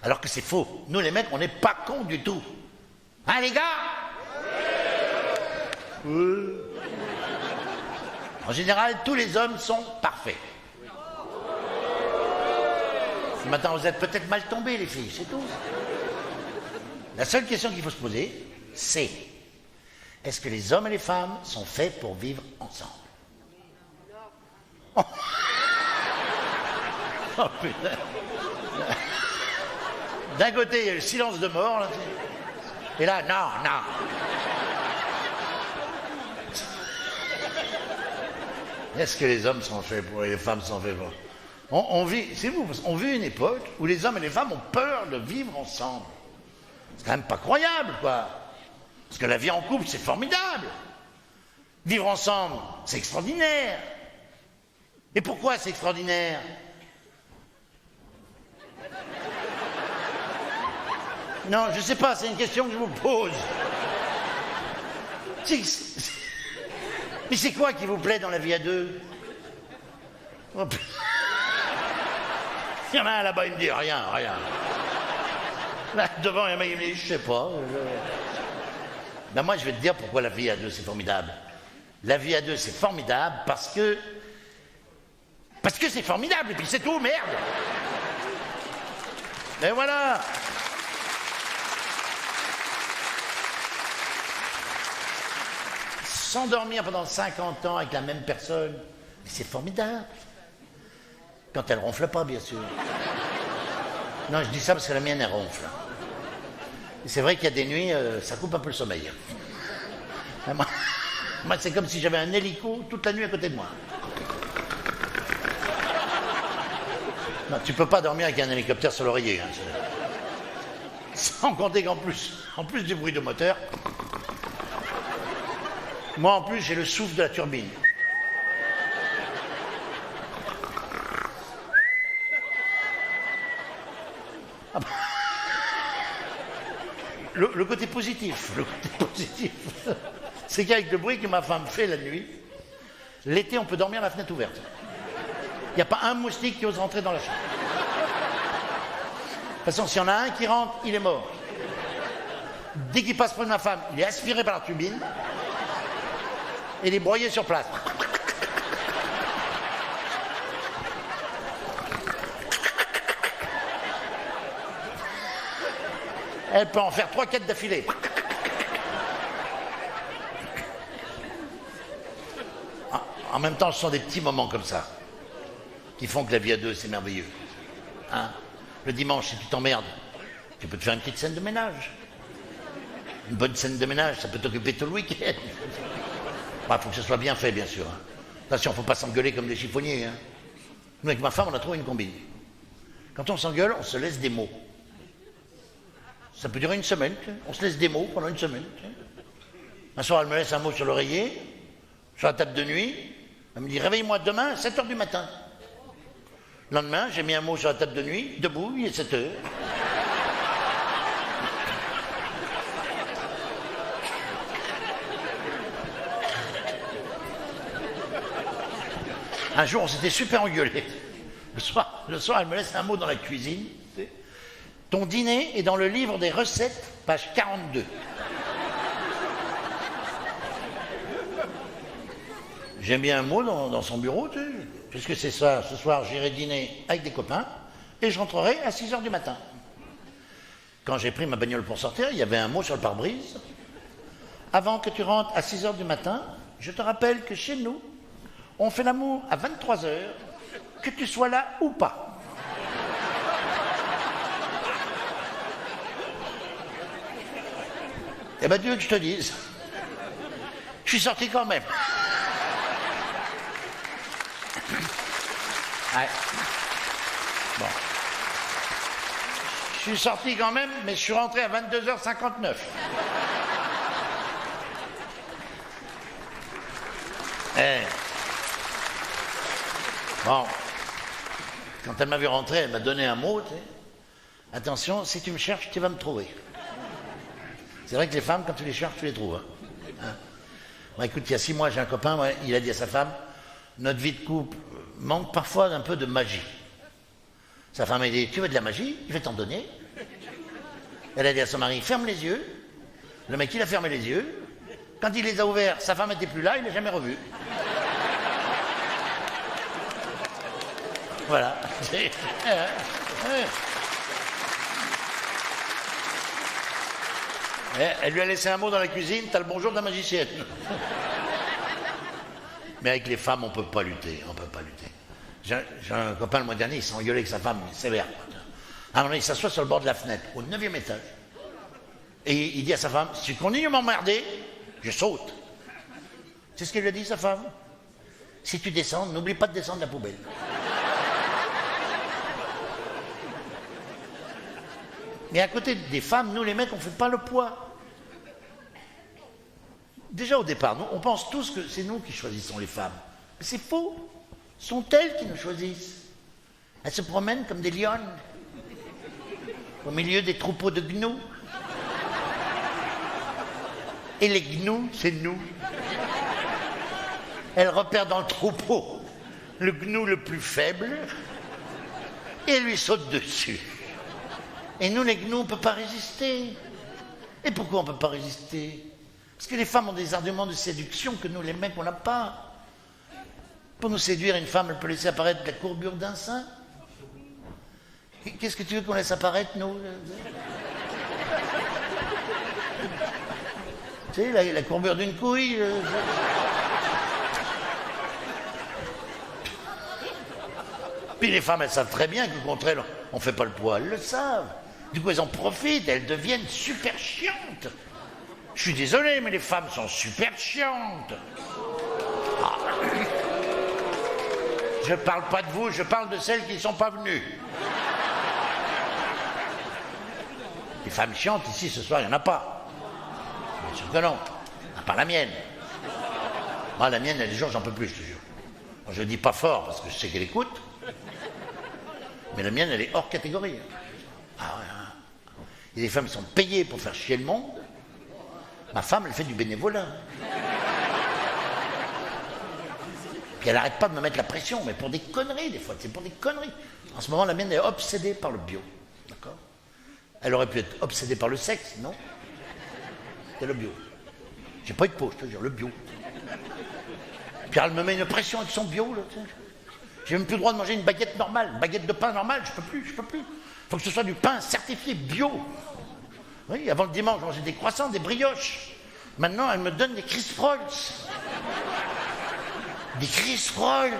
Alors que c'est faux. Nous les mecs, on n'est pas cons du tout. Hein les gars? Oui. En général, tous les hommes sont parfaits. Maintenant, vous êtes peut-être mal tombés, les filles, c'est tout. La seule question qu'il faut se poser, c'est est-ce que les hommes et les femmes sont faits pour vivre ensemble? Oh, oh putain. D'un côté, il y a le silence de mort, là, et là, non. Est-ce que les hommes sont faits pour et les femmes sont faits pour? On vit, c'est vous, on vit une époque où les hommes et les femmes ont peur de vivre ensemble. C'est quand même pas croyable, quoi. Parce que la vie en couple, c'est formidable. Vivre ensemble, c'est extraordinaire. Et pourquoi c'est extraordinaire? Non, je sais pas, c'est une question que je vous pose. Mais c'est quoi qui vous plaît dans la vie à deux? Oh, il y en a un là-bas, il me dit rien. Là, devant, il y en a un qui me dit, je sais pas. Ben moi, je vais te dire pourquoi la vie à deux, c'est formidable. La vie à deux, c'est formidable parce que c'est formidable, et puis c'est tout, merde. Et voilà. S'endormir pendant 50 ans avec la même personne, c'est formidable. Quand elle ronfle pas, bien sûr. Non, je dis ça parce que la mienne, elle ronfle. Et c'est vrai qu'il y a des nuits, ça coupe un peu le sommeil. Et moi, c'est comme si j'avais un hélico toute la nuit à côté de moi. Non, tu peux pas dormir avec un hélicoptère sur l'oreiller. Hein, sans compter qu'en plus du bruit de moteur, moi en plus j'ai le souffle de la turbine. Ah bah. Le côté positif, c'est qu'avec le bruit que ma femme fait la nuit, l'été on peut dormir la fenêtre ouverte. Il n'y a pas un moustique qui ose rentrer dans la chambre. De toute façon, s'il y en a un qui rentre, il est mort. Dès qu'il passe près de ma femme, il est aspiré par la turbine et il est broyé sur place. Elle peut en faire 3-4 d'affilée. En même temps, ce sont des petits moments comme ça qui font que la vie à deux, c'est merveilleux. Hein? Le dimanche, si tu t'emmerdes, tu peux te faire une petite scène de ménage. Une bonne scène de ménage, ça peut t'occuper tout le week-end. Il faut que ce soit bien fait, bien sûr. Hein. Attention, il ne faut pas s'engueuler comme des chiffonniers. Hein. Nous, avec ma femme, on a trouvé une combine. Quand on s'engueule, on se laisse des mots. Ça peut durer une semaine. On se laisse des mots pendant une semaine. Un soir, elle me laisse un mot sur l'oreiller, sur la table de nuit. Elle me dit « Réveille-moi demain à 7h du matin ». Le lendemain, j'ai mis un mot sur la table de nuit, debout, il est 7h. Un jour, on s'était super engueulés. Le soir, elle me laisse un mot dans la cuisine. Ton dîner est dans le livre des recettes, page 42. J'ai mis un mot dans son bureau, tu sais. Puisque c'est ça, ce soir, j'irai dîner avec des copains et je rentrerai à 6h du matin. Quand j'ai pris ma bagnole pour sortir, il y avait un mot sur le pare-brise. Avant que tu rentres à 6h du matin, je te rappelle que chez nous, on fait l'amour à 23h, que tu sois là ou pas. Eh ben, Dieu que je te dise, je suis sorti quand même. Ouais. Bon. Je suis sorti quand même, mais je suis rentré à 22h59. Bon. Quand elle m'a vu rentrer, elle m'a donné un mot, tu sais. Attention, si tu me cherches, tu vas me trouver. C'est vrai que les femmes, quand tu les cherches, tu les trouves. Hein. Bon, écoute, il y a 6 mois, j'ai un copain, il a dit à sa femme, notre vie de couple manque parfois d'un peu de magie. Sa femme a dit, tu veux de la magie? Je vais t'en donner. Elle a dit à son mari, ferme les yeux. Le mec, il a fermé les yeux. Quand il les a ouverts, sa femme n'était plus là, il ne l'a jamais revue. Voilà. Elle lui a laissé un mot dans la cuisine, t'as le bonjour de la magicienne. Mais avec les femmes, on ne peut pas lutter, on peut pas lutter. J'ai un copain le mois dernier, il s'est engueulé avec sa femme, mais sévère. À un moment, il s'assoit sur le bord de la fenêtre, au 9e étage. Et il dit à sa femme, si tu continues à m'emmerder, je saute. C'est ce qu'elle lui a dit, sa femme. Si tu descends, n'oublie pas de descendre la poubelle. Mais à côté des femmes, nous les mecs, on ne fait pas le poids. Déjà au départ, on pense tous que c'est nous qui choisissons les femmes. Mais c'est faux. Ce sont elles qui nous choisissent. Elles se promènent comme des lionnes, au milieu des troupeaux de gnous. Et les gnous, c'est nous. Elles repèrent dans le troupeau le gnou le plus faible et elles lui sautent dessus. Et nous, les gnous, on ne peut pas résister. Et pourquoi on ne peut pas résister? Parce que les femmes ont des arguments de séduction que nous, les mecs, on n'a pas. Pour nous séduire, une femme, elle peut laisser apparaître la courbure d'un sein. Qu'est-ce que tu veux qu'on laisse apparaître, nous? Tu sais, la courbure d'une couille. Puis les femmes, elles savent très bien que contre elles, on ne fait pas le poids. Elles le savent. Du coup, elles en profitent, elles deviennent super chiantes. Je suis désolé, mais les femmes sont super chiantes. Ah. Je parle pas de vous, je parle de celles qui ne sont pas venues. Les femmes chiantes, ici, ce soir, il n'y en a pas. Bien sûr que non. À part la mienne. Moi, la mienne, il y a des jours, j'en peux plus, je te jure. Je ne dis pas fort, parce que je sais qu'elle écoute. Mais la mienne, elle est hors catégorie. Ah ouais. Il y a des femmes qui sont payées pour faire chier le monde. Ma femme, elle fait du bénévolat. Puis elle n'arrête pas de me mettre la pression, mais pour des conneries, des fois. C'est pour des conneries. En ce moment, la mienne est obsédée par le bio. D'accord ? Elle aurait pu être obsédée par le sexe, non ? C'est le bio. J'ai pas eu de peau, je te jure, le bio. Puis elle me met une pression avec son bio, là. J'ai même plus le droit de manger une baguette normale, une baguette de pain normale, je peux plus. Faut que ce soit du pain certifié bio. Oui, avant le dimanche, je mangeais des croissants, des brioches. Maintenant, elle me donne des Chris Rolls. Des Chris Rolls.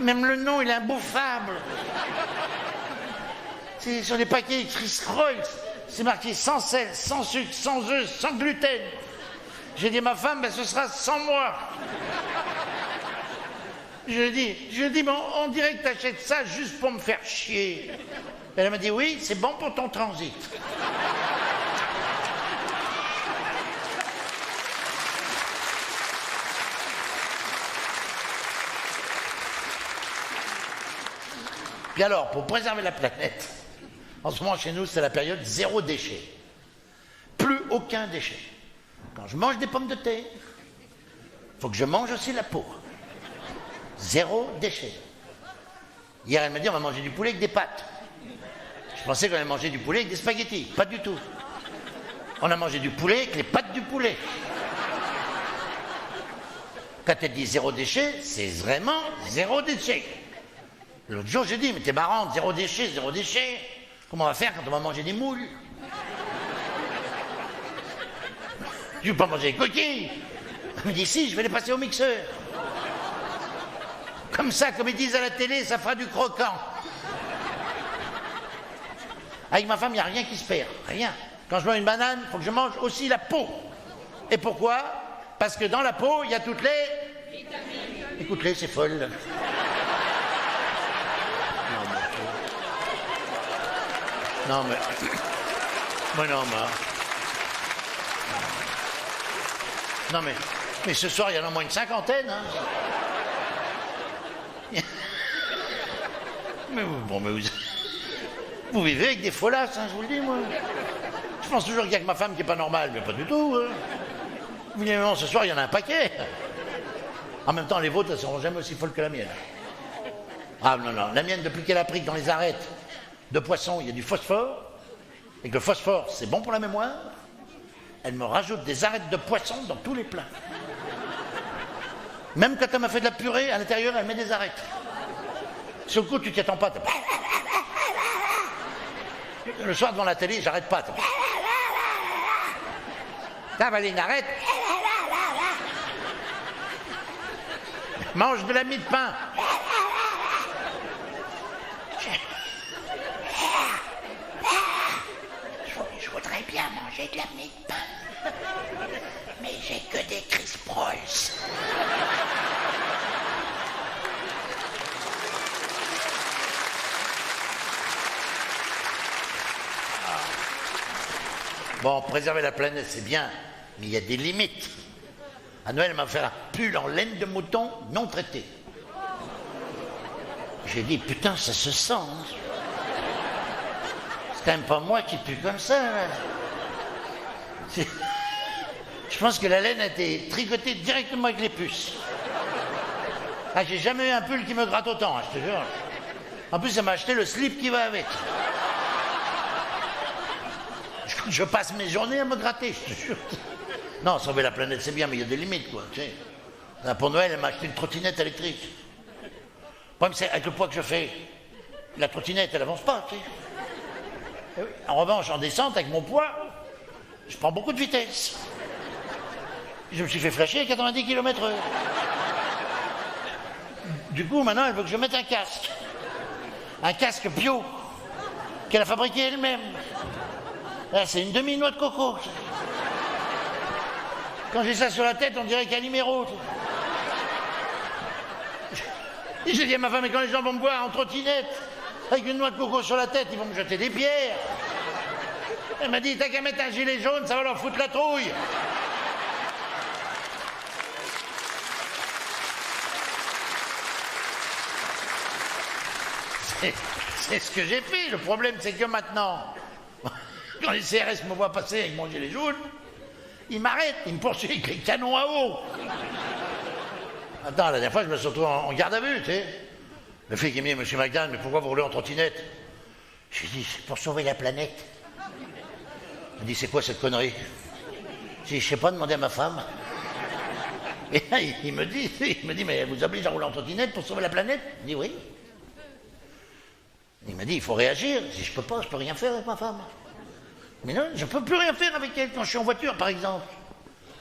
Même le nom, il est imbouffable. C'est sur les paquets Chris Rolls, c'est marqué sans sel, sans sucre, sans œufs, sans gluten. J'ai dit à ma femme, ben ce sera sans moi. Je dis, mais on dirait que t'achètes ça juste pour me faire chier. Elle m'a dit, oui, c'est bon pour ton transit. Puis alors, pour préserver la planète, en ce moment chez nous, c'est la période zéro déchet. Plus aucun déchet. Quand je mange des pommes de terre, il faut que je mange aussi la peau. Zéro déchet. Hier, elle m'a dit, on va manger du poulet avec des pâtes. Je pensais qu'on allait manger du poulet avec des spaghettis. Pas du tout. On a mangé du poulet avec les pattes du poulet. Quand elle dit zéro déchet, c'est vraiment zéro déchet. L'autre jour, j'ai dit, mais t'es marrante, zéro déchet. Comment on va faire quand on va manger des moules? Je ne veux pas manger des coquilles. Elle me dit, si, je vais les passer au mixeur. Comme ça, comme ils disent à la télé, ça fera du croquant. Avec ma femme, il n'y a rien qui se perd. Rien. Quand je mange une banane, il faut que je mange aussi la peau. Et pourquoi? Parce que dans la peau, il y a toutes les... vitamines. Écoute-les, c'est folle. Non, mais... Mais non, mais... Non, mais ce soir, il y en a au moins une cinquantaine. Hein. Mais vous vivez avec des folasses, hein, je vous le dis, moi. Je pense toujours qu'il n'y a que ma femme qui n'est pas normale, mais pas du tout. Hein. Évidemment, ce soir, il y en a un paquet. En même temps, les vôtres, elles ne seront jamais aussi folles que la mienne. Ah non, la mienne, depuis qu'elle a appris que dans les arêtes de poisson, il y a du phosphore, et que le phosphore, c'est bon pour la mémoire, elle me rajoute des arêtes de poisson dans tous les plats. Même quand elle m'a fait de la purée, à l'intérieur, elle met des arêtes. Sur le coup, tu t'y attends pas. Le soir, devant la télé, j'arrête pas. T'as avalé une arête. Mange de la mie de pain. Je voudrais bien manger de la mie de pain. Mais j'ai que des Chris Rolls. Bon, préserver la planète, c'est bien, mais il y a des limites. À Noël, elle m'a fait un pull en laine de mouton non traité. J'ai dit, putain, ça se sent. Hein. C'est quand même pas moi qui pue comme ça. Je pense que la laine a été tricotée directement avec les puces. Ah, j'ai jamais eu un pull qui me gratte autant, hein, je te jure. En plus, elle m'a acheté le slip qui va avec. Je passe mes journées à me gratter, je te jure. Non, sauver la planète, c'est bien, mais il y a des limites, quoi. Tu sais. Là, pour Noël, elle m'a acheté une trottinette électrique. Le problème, c'est avec le poids que je fais, la trottinette, elle avance pas, tu sais. Et oui. En revanche, en descente, avec mon poids, je prends beaucoup de vitesse. Je me suis fait flasher à 90 km/h. Du coup, maintenant, elle veut que je mette un casque. Un casque bio. qu'elle a fabriquée elle-même. Là, c'est une demi-noix de coco. Quand j'ai ça sur la tête, on dirait Calimero. J'ai dit à ma femme, mais quand les gens vont me voir en trottinette, avec une noix de coco sur la tête, ils vont me jeter des pierres. Elle m'a dit, t'as qu'à mettre un gilet jaune, ça va leur foutre la trouille. C'est ce que j'ai fait. Le problème, c'est que maintenant, quand les CRS me voient passer avec mon gilet jaune, ils m'arrêtent, ils me poursuivent avec les canons à eau. Attends, la dernière fois, je me suis retrouvé en garde à vue, tu sais. Le flic est mis, monsieur McDonald, mais pourquoi vous roulez en trottinette? J'ai dit, c'est pour sauver la planète. Il dit, c'est quoi cette connerie? J'ai dit, je sais pas, demander à ma femme. Et là, il me dit, mais elle vous oblige à rouler en trottinette pour sauver la planète? Je dis, oui. Il m'a dit, il faut réagir. Je dis, je peux rien faire avec ma femme. Mais non, je peux plus rien faire avec elle quand je suis en voiture, par exemple.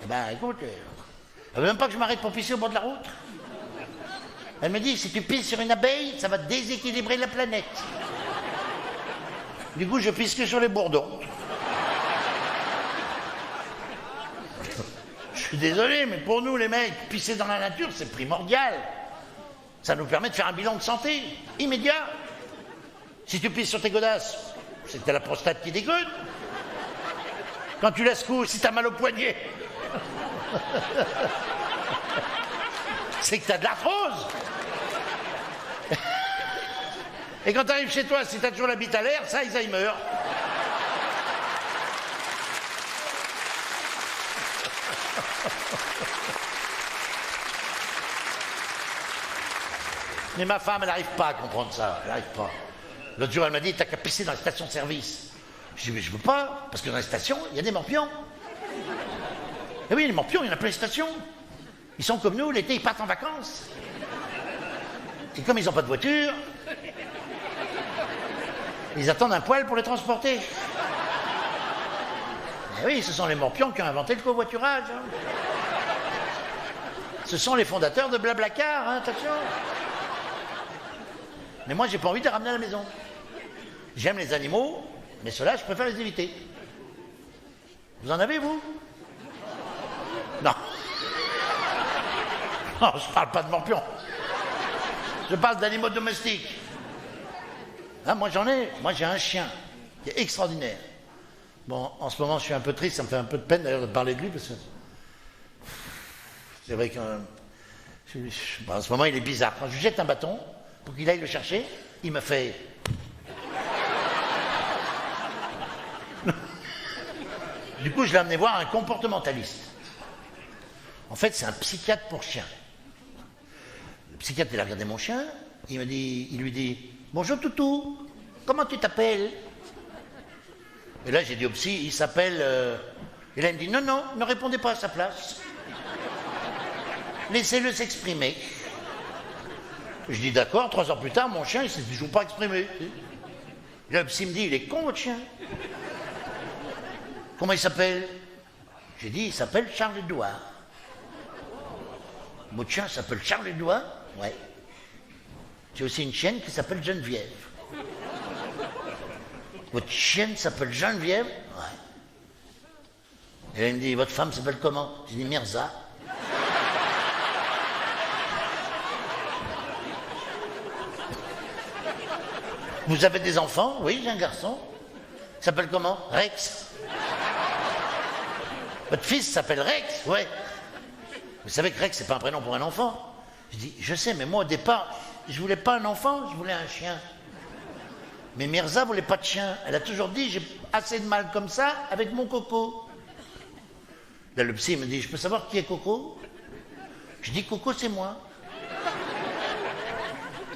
Eh ben, écoute, elle veut même pas que je m'arrête pour pisser au bord de la route. Elle me dit, si tu pisses sur une abeille, ça va déséquilibrer la planète. Du coup, je pisse que sur les bourdons. Je suis désolé, mais pour nous, les mecs, pisser dans la nature, c'est primordial. Ça nous permet de faire un bilan de santé immédiat. Si tu pisses sur tes godasses, c'est que t'as la prostate qui dégoûte. Quand tu la secoues, si t'as mal au poignet, c'est que t'as de l'arthrose. Et quand t'arrives chez toi, si t'as toujours la bite à l'air, c'est Alzheimer. Mais ma femme, elle n'arrive pas à comprendre ça. Elle n'arrive pas. L'autre jour, elle m'a dit, t'as qu'à pisser dans les stations-service. Je dis, mais je veux pas, parce que dans les stations, il y a des morpions. Et oui, les morpions, il y en a plein de stations. Ils sont comme nous, l'été, ils partent en vacances. Et comme ils n'ont pas de voiture, ils attendent un poil pour les transporter. Et oui, ce sont les morpions qui ont inventé le covoiturage. Hein. Ce sont les fondateurs de Blablacar, hein, attention. Mais moi, j'ai pas envie de les ramener à la maison. J'aime les animaux, mais ceux-là, je préfère les éviter. Vous en avez, vous? Non. Non, je parle pas de morpions. Je parle d'animaux domestiques. Ah, moi, j'ai un chien qui est extraordinaire. Bon, en ce moment, je suis un peu triste, ça me fait un peu de peine d'ailleurs de parler de lui, parce que c'est vrai qu'en ce moment, il est bizarre. Quand je lui jette un bâton, pour qu'il aille le chercher, il me fait... Du coup, je l'ai amené voir un comportementaliste. En fait, c'est un psychiatre pour chiens. Le psychiatre, il a regardé mon chien, il lui dit « Bonjour toutou, comment tu t'appelles ?» Et là, j'ai dit au psy, il s'appelle... Et là, il me dit « Non, non, ne répondez pas à sa place. Laissez-le s'exprimer. » Je dis d'accord, 3 heures plus tard, mon chien, il s'est toujours pas exprimé. Et là, le psy me dit, il est con, votre chien. Comment il s'appelle? J'ai dit, il s'appelle Charles-Édouard. Votre chien s'appelle Charles-Édouard? Ouais. J'ai aussi une chienne qui s'appelle Geneviève. Votre chienne s'appelle Geneviève? Ouais. Et là, il me dit, votre femme s'appelle comment? J'ai dit, Mirza. Vous avez des enfants? Oui, j'ai un garçon. Il s'appelle comment? Rex. Votre fils s'appelle Rex? Ouais. Vous savez que Rex, c'est pas un prénom pour un enfant. Je dis, je sais, mais moi, au départ, je voulais pas un enfant, je voulais un chien. Mais Mirza voulait pas de chien. Elle a toujours dit, j'ai assez de mal comme ça avec mon Coco. Là, le psy me dit, je peux savoir qui est Coco? Je dis, Coco, c'est moi.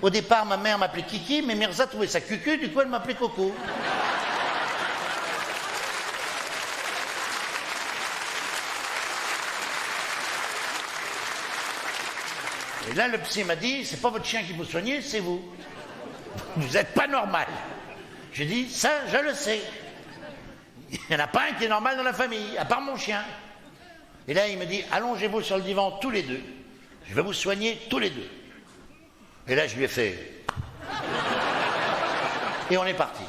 Au départ, ma mère m'appelait Kiki, mais Mirza trouvait ça cucu, du coup, elle m'appelait Coco. Et là, le psy m'a dit, c'est pas votre chien qui vous soignez, c'est vous. Vous n'êtes pas normal. J'ai dit, ça, je le sais. Il n'y en a pas un qui est normal dans la famille, à part mon chien. Et là, il me dit, allongez-vous sur le divan tous les deux. Je vais vous soigner tous les deux. Et là, je lui ai fait... Et on est parti.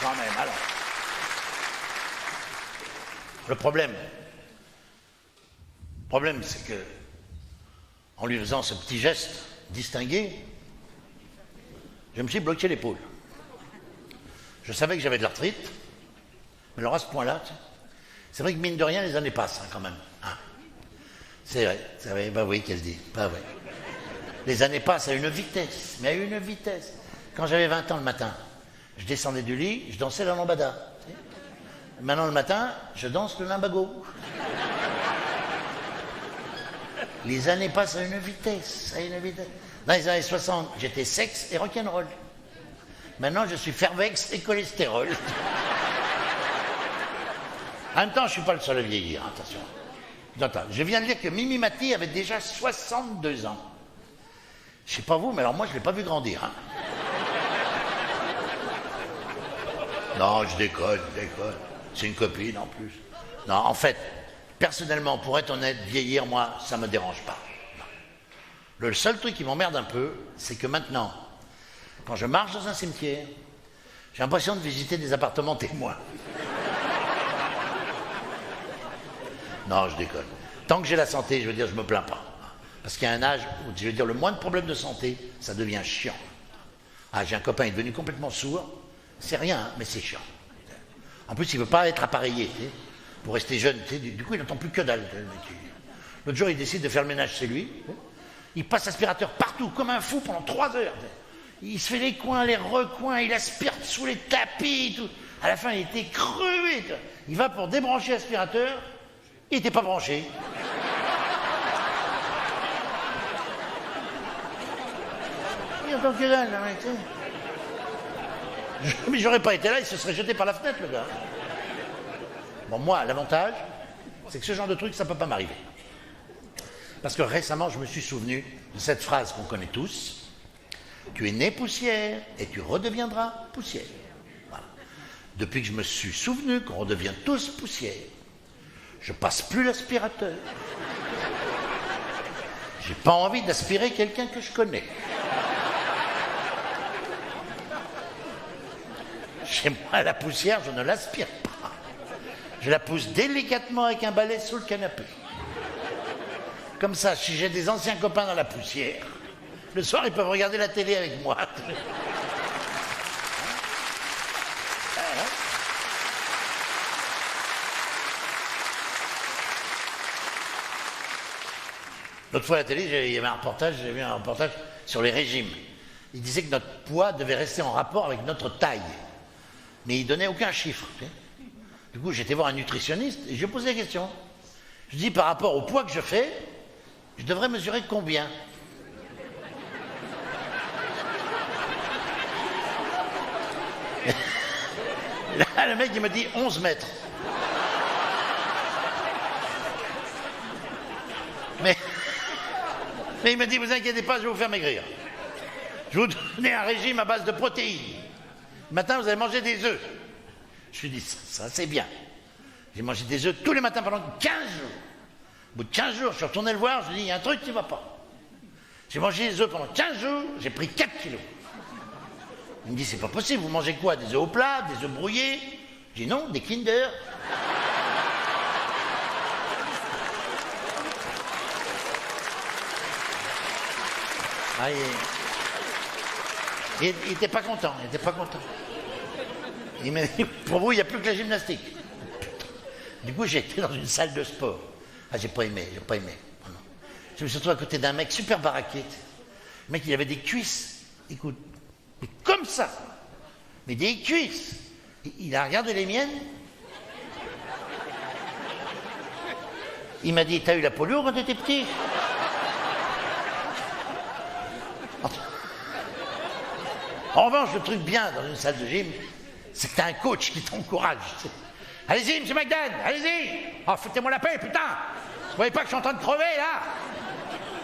quand même, alors. Le problème, c'est que, en lui faisant ce petit geste distingué, je me suis bloqué l'épaule. Je savais que j'avais de l'arthrite, mais alors à ce point-là, c'est vrai que mine de rien, les années passent hein, quand même. Hein. C'est vrai, bah oui, qu'elle dit, bah oui. Les années passent à une vitesse, mais à une vitesse. Quand j'avais 20 ans le matin, je descendais du lit, je dansais la lambada. Maintenant le matin, je danse le limbago. Les années passent à une vitesse, Dans les années 60, j'étais sexe et rock'n'roll. Maintenant, je suis fervex et cholestérol. En même temps, je ne suis pas le seul à vieillir, attention. Attends, je viens de dire que Mimi Mati avait déjà 62 ans. Je ne sais pas vous, mais alors moi, je ne l'ai pas vu grandir. Hein. Non, je déconne. C'est une copine en plus. Non, en fait, personnellement, pour être honnête, vieillir, moi, ça ne me dérange pas. Non. Le seul truc qui m'emmerde un peu, c'est que maintenant, quand je marche dans un cimetière, j'ai l'impression de visiter des appartements témoins. Non, je déconne. Tant que j'ai la santé, je veux dire, je me plains pas. Parce qu'il y a un âge où, je veux dire, le moindre problème de santé, ça devient chiant. Ah, j'ai un copain, il est devenu complètement sourd. C'est rien, hein, mais c'est chiant. En plus, il ne veut pas être appareillé, tu sais, pour rester jeune. Tu sais, du coup, il n'entend plus que dalle. L'autre jour, il décide de faire le ménage chez lui. Il passe l'aspirateur partout, comme un fou, pendant 3 heures. Il se fait les coins, les recoins, il aspire sous les tapis. Tout. À la fin, il était crevé. Il va pour débrancher l'aspirateur. Il n'était pas branché. Il entend que dalle, le mec. Mais j'aurais pas été là, il se serait jeté par la fenêtre, le gars. Bon, moi, l'avantage, c'est que ce genre de truc, ça ne peut pas m'arriver. Parce que récemment, je me suis souvenu de cette phrase qu'on connaît tous. Tu es né poussière et tu redeviendras poussière. Voilà. Depuis que je me suis souvenu qu'on redevient tous poussière, je passe plus l'aspirateur. J'ai pas envie d'aspirer quelqu'un que je connais. Chez moi, la poussière, je ne l'aspire pas. Je la pousse délicatement avec un balai sous le canapé. Comme ça, si j'ai des anciens copains dans la poussière, le soir, ils peuvent regarder la télé avec moi. L'autre fois à la télé, il y avait j'ai vu un reportage sur les régimes. Il disait que notre poids devait rester en rapport avec notre taille. Mais il donnait aucun chiffre. Tu sais. Du coup, j'étais voir un nutritionniste et je lui ai posé la question. Je dis, par rapport au poids que je fais, je devrais mesurer combien? Là, le mec, il me dit 11 mètres. Mais il me dit, vous inquiétez pas, je vais vous faire maigrir. Je vais vous donner un régime à base de protéines. Le matin, vous allez manger des œufs. Je lui dis, ça c'est bien. J'ai mangé des œufs tous les matins pendant 15 jours. Au bout de 15 jours, je suis retourné le voir, je lui ai dit, il y a un truc qui ne va pas. J'ai mangé des œufs pendant 15 jours, j'ai pris 4 kilos. Il me dit, c'est pas possible, vous mangez quoi? Des œufs au plat, des œufs brouillés? J'ai dit, non, des Kinder. Ah, il n'était pas content, Il m'a dit, pour vous, il n'y a plus que la gymnastique. Du coup, j'ai été dans une salle de sport. Ah, j'ai pas aimé. Non. Je me suis retrouvé à côté d'un mec super baraqué. Le mec, il avait des cuisses, écoute, mais comme ça. Mais des cuisses. Il a regardé les miennes. Il m'a dit, t'as eu la polio quand t'étais petit? En revanche, le truc bien dans une salle de gym, c'est que t'as un coach qui t'encourage. Allez-y, M. McDan, allez-y. Oh, foutez-moi la paix, putain. Vous voyez pas que je suis en train de crever, là?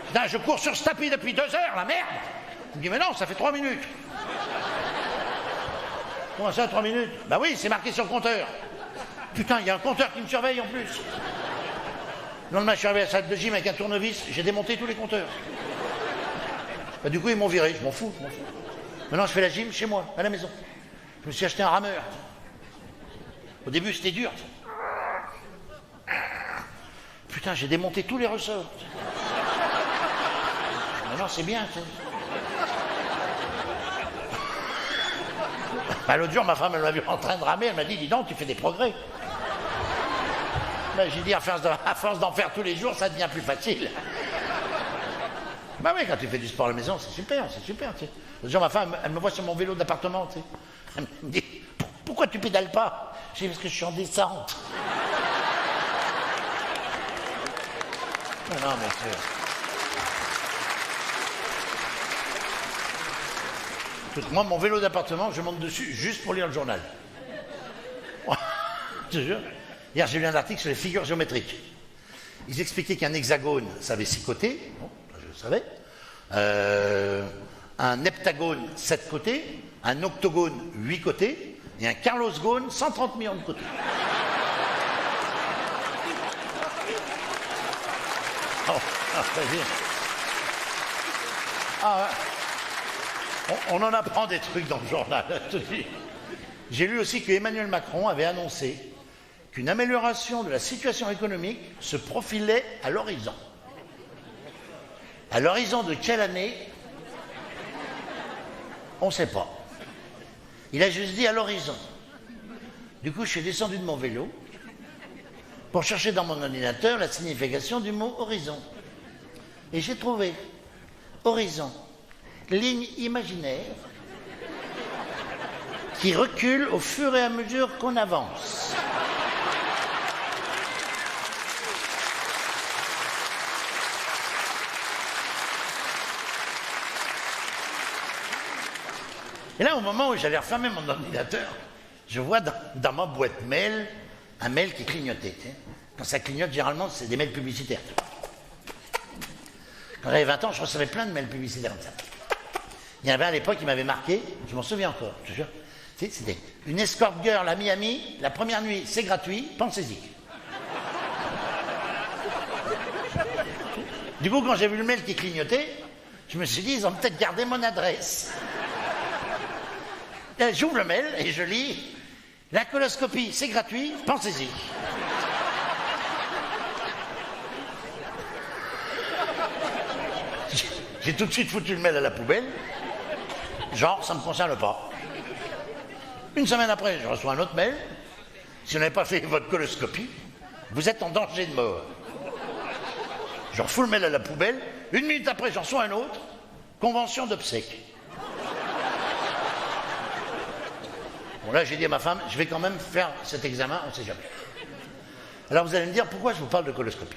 Putain, je cours sur ce tapis depuis 2 heures, la merde. Il me dit, mais non, ça fait 3 minutes. Comment ça, 3 minutes? Bah oui, c'est marqué sur le compteur. Putain, il y a un compteur qui me surveille en plus. Le lendemain, je suis arrivé à la salle de gym avec un tournevis, j'ai démonté tous les compteurs. Bah, du coup, ils m'ont viré, je m'en fous. Maintenant, je fais la gym chez moi, à la maison. me suis acheté un rameur. Au début, c'était dur. Putain, j'ai démonté tous les ressorts. Maintenant, c'est bien. Bah, l'autre jour, ma femme, elle m'a vu en train de ramer, elle m'a dit, dis donc, tu fais des progrès. Bah, j'ai dit, à force d'en faire tous les jours, ça devient plus facile. Bah oui, quand tu fais du sport à la maison, c'est super, tu sais. L'autre jour, ma femme, elle me voit sur mon vélo d'appartement, tu sais. Elle me dit, pourquoi tu pédales pas? Je dis, parce que je suis en descente. Non, mais c'est... Moi, mon vélo d'appartement, je monte dessus juste pour lire le journal. Je te jure. Hier, j'ai lu un article sur les figures géométriques. Ils expliquaient qu'un hexagone, ça avait 6 côtés. Bon, je le savais. Un heptagone, 7 côtés. Un octogone, 8 côtés. Et un carlosgone, 130 millions de côtés. On en apprend des trucs dans le journal. J'ai lu aussi que Emmanuel Macron avait annoncé qu'une amélioration de la situation économique se profilait à l'horizon. À l'horizon de quelle année? On ne sait pas. Il a juste dit à l'horizon. Du coup, je suis descendu de mon vélo pour chercher dans mon ordinateur la signification du mot horizon. Et j'ai trouvé horizon, ligne imaginaire qui recule au fur et à mesure qu'on avance. Et là, au moment où j'allais refermer mon ordinateur, je vois dans ma boîte mail un mail qui clignotait. Tu sais. Quand ça clignote, généralement, c'est des mails publicitaires. Quand j'avais 20 ans, je recevais plein de mails publicitaires comme ça. Il y en avait à l'époque qui m'avait marqué, je m'en souviens encore, je te jure. C'était une escort girl à Miami, la première nuit, c'est gratuit, pensez-y. Du coup, quand j'ai vu le mail qui clignotait, je me suis dit, ils ont peut-être gardé mon adresse. J'ouvre le mail et je lis, la coloscopie, c'est gratuit, pensez-y. J'ai tout de suite foutu le mail à la poubelle. Genre, ça ne me concerne pas. Une semaine après, je reçois un autre mail. Si vous n'avez pas fait votre coloscopie, vous êtes en danger de mort. Je refous le mail à la poubelle. 1 minute après, j'en reçois un autre. Convention d'obsèques. Bon, là, j'ai dit à ma femme, je vais quand même faire cet examen, on ne sait jamais. Alors, vous allez me dire, pourquoi je vous parle de coloscopie?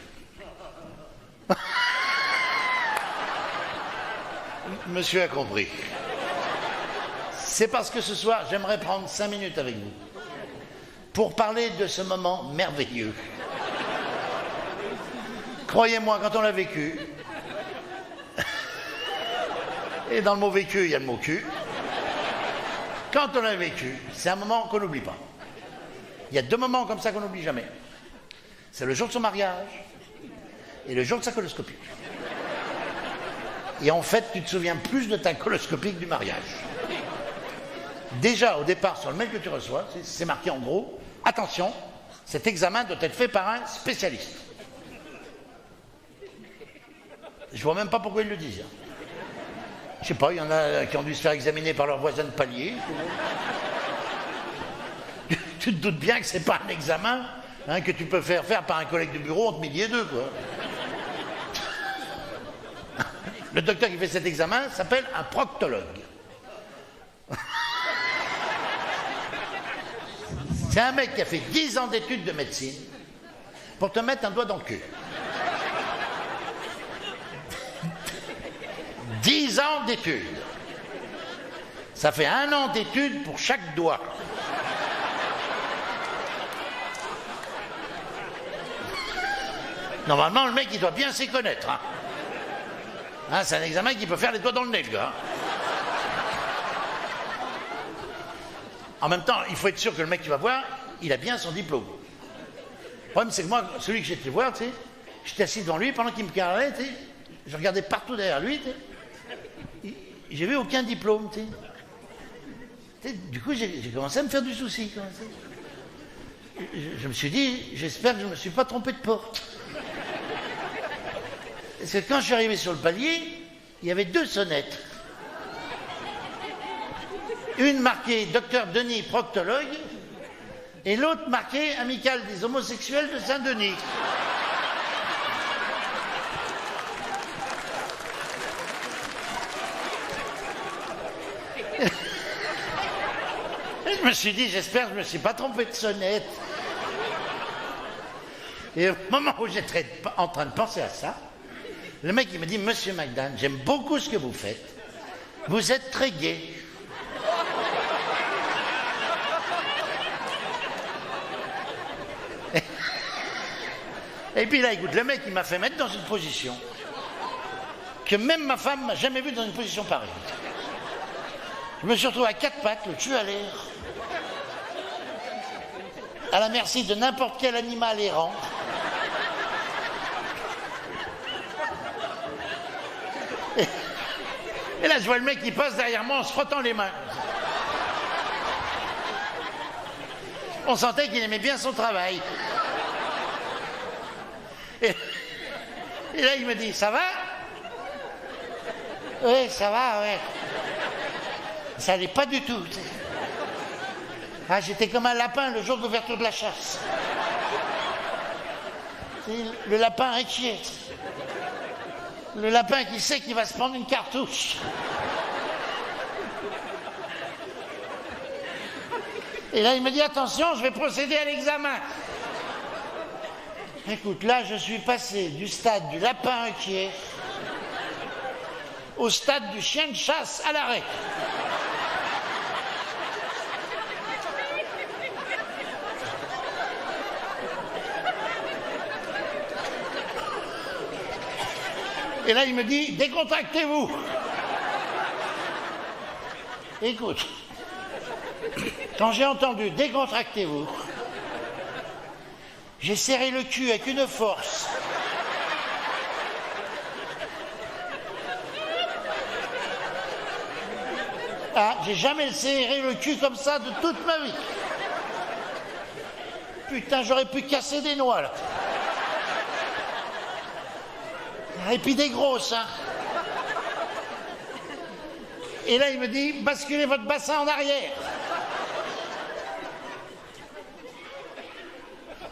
Monsieur a compris. C'est parce que ce soir, j'aimerais prendre 5 minutes avec vous pour parler de ce moment merveilleux. Croyez-moi, quand on l'a vécu, et dans le mot vécu, il y a le mot cul, quand on l'a vécu, c'est un moment qu'on n'oublie pas. Il y a 2 moments comme ça qu'on n'oublie jamais. C'est le jour de son mariage et le jour de sa coloscopie. Et en fait, tu te souviens plus de ta coloscopie que du mariage. Déjà, au départ, sur le mail que tu reçois, c'est marqué en gros, attention, cet examen doit être fait par un spécialiste. Je vois même pas pourquoi ils le disent. Je sais pas, il y en a qui ont dû se faire examiner par leur voisin de palier. Tu te doutes bien que c'est pas un examen que tu peux faire par un collègue de bureau entre midi et 2, quoi. Le docteur qui fait cet examen s'appelle un proctologue. C'est un mec qui a fait 10 ans d'études de médecine pour te mettre un doigt dans le cul. 10 ans d'études. Ça fait 1 an d'études pour chaque doigt. Normalement, le mec, il doit bien s'y connaître. C'est un examen qui peut faire les doigts dans le nez, le gars. En même temps, il faut être sûr que le mec que tu vas voir, il a bien son diplôme. Le problème, c'est que moi, celui que j'étais voir, tu sais, j'étais assis devant lui, pendant qu'il me parlait, tu sais, je regardais partout derrière lui, tu sais, j'ai vu aucun diplôme, tu sais. Du coup, j'ai commencé à me faire du souci. Je me suis dit, j'espère que je ne me suis pas trompé de porte. Parce que quand je suis arrivé sur le palier, il y avait 2 sonnettes. Une marquée Docteur Denis, proctologue, et l'autre marquée Amicale des homosexuels de Saint-Denis. Et je me suis dit, j'espère que je ne me suis pas trompé de sonnette. Et au moment où j'étais en train de penser à ça, le mec il me dit, Monsieur McDan, j'aime beaucoup ce que vous faites. Vous êtes très gai. Et puis là, écoute, le mec il m'a fait mettre dans une position que même ma femme m'a jamais vue dans une position pareille. Je me suis retrouvé à 4 pattes, le cul à l'air, à la merci de n'importe quel animal errant. Et là, je vois le mec qui passe derrière moi en se frottant les mains. On sentait qu'il aimait bien son travail. Et là, il me dit, ça va? Oui, ça va, ouais. Ça n'allait pas du tout. Ah, j'étais comme un lapin le jour de l'ouverture de la chasse. Le lapin inquiet. Le lapin qui sait qu'il va se prendre une cartouche. Et là, il me dit, attention, je vais procéder à l'examen. Écoute, là, je suis passé du stade du lapin inquiet au stade du chien de chasse à l'arrêt. Et là, il me dit, décontractez-vous. Écoute, quand j'ai entendu décontractez-vous, j'ai serré le cul avec une force. Ah, j'ai jamais serré le cul comme ça de toute ma vie. Putain, j'aurais pu casser des noix, là. Et puis des grosses, hein. Et là, il me dit, basculez votre bassin en arrière.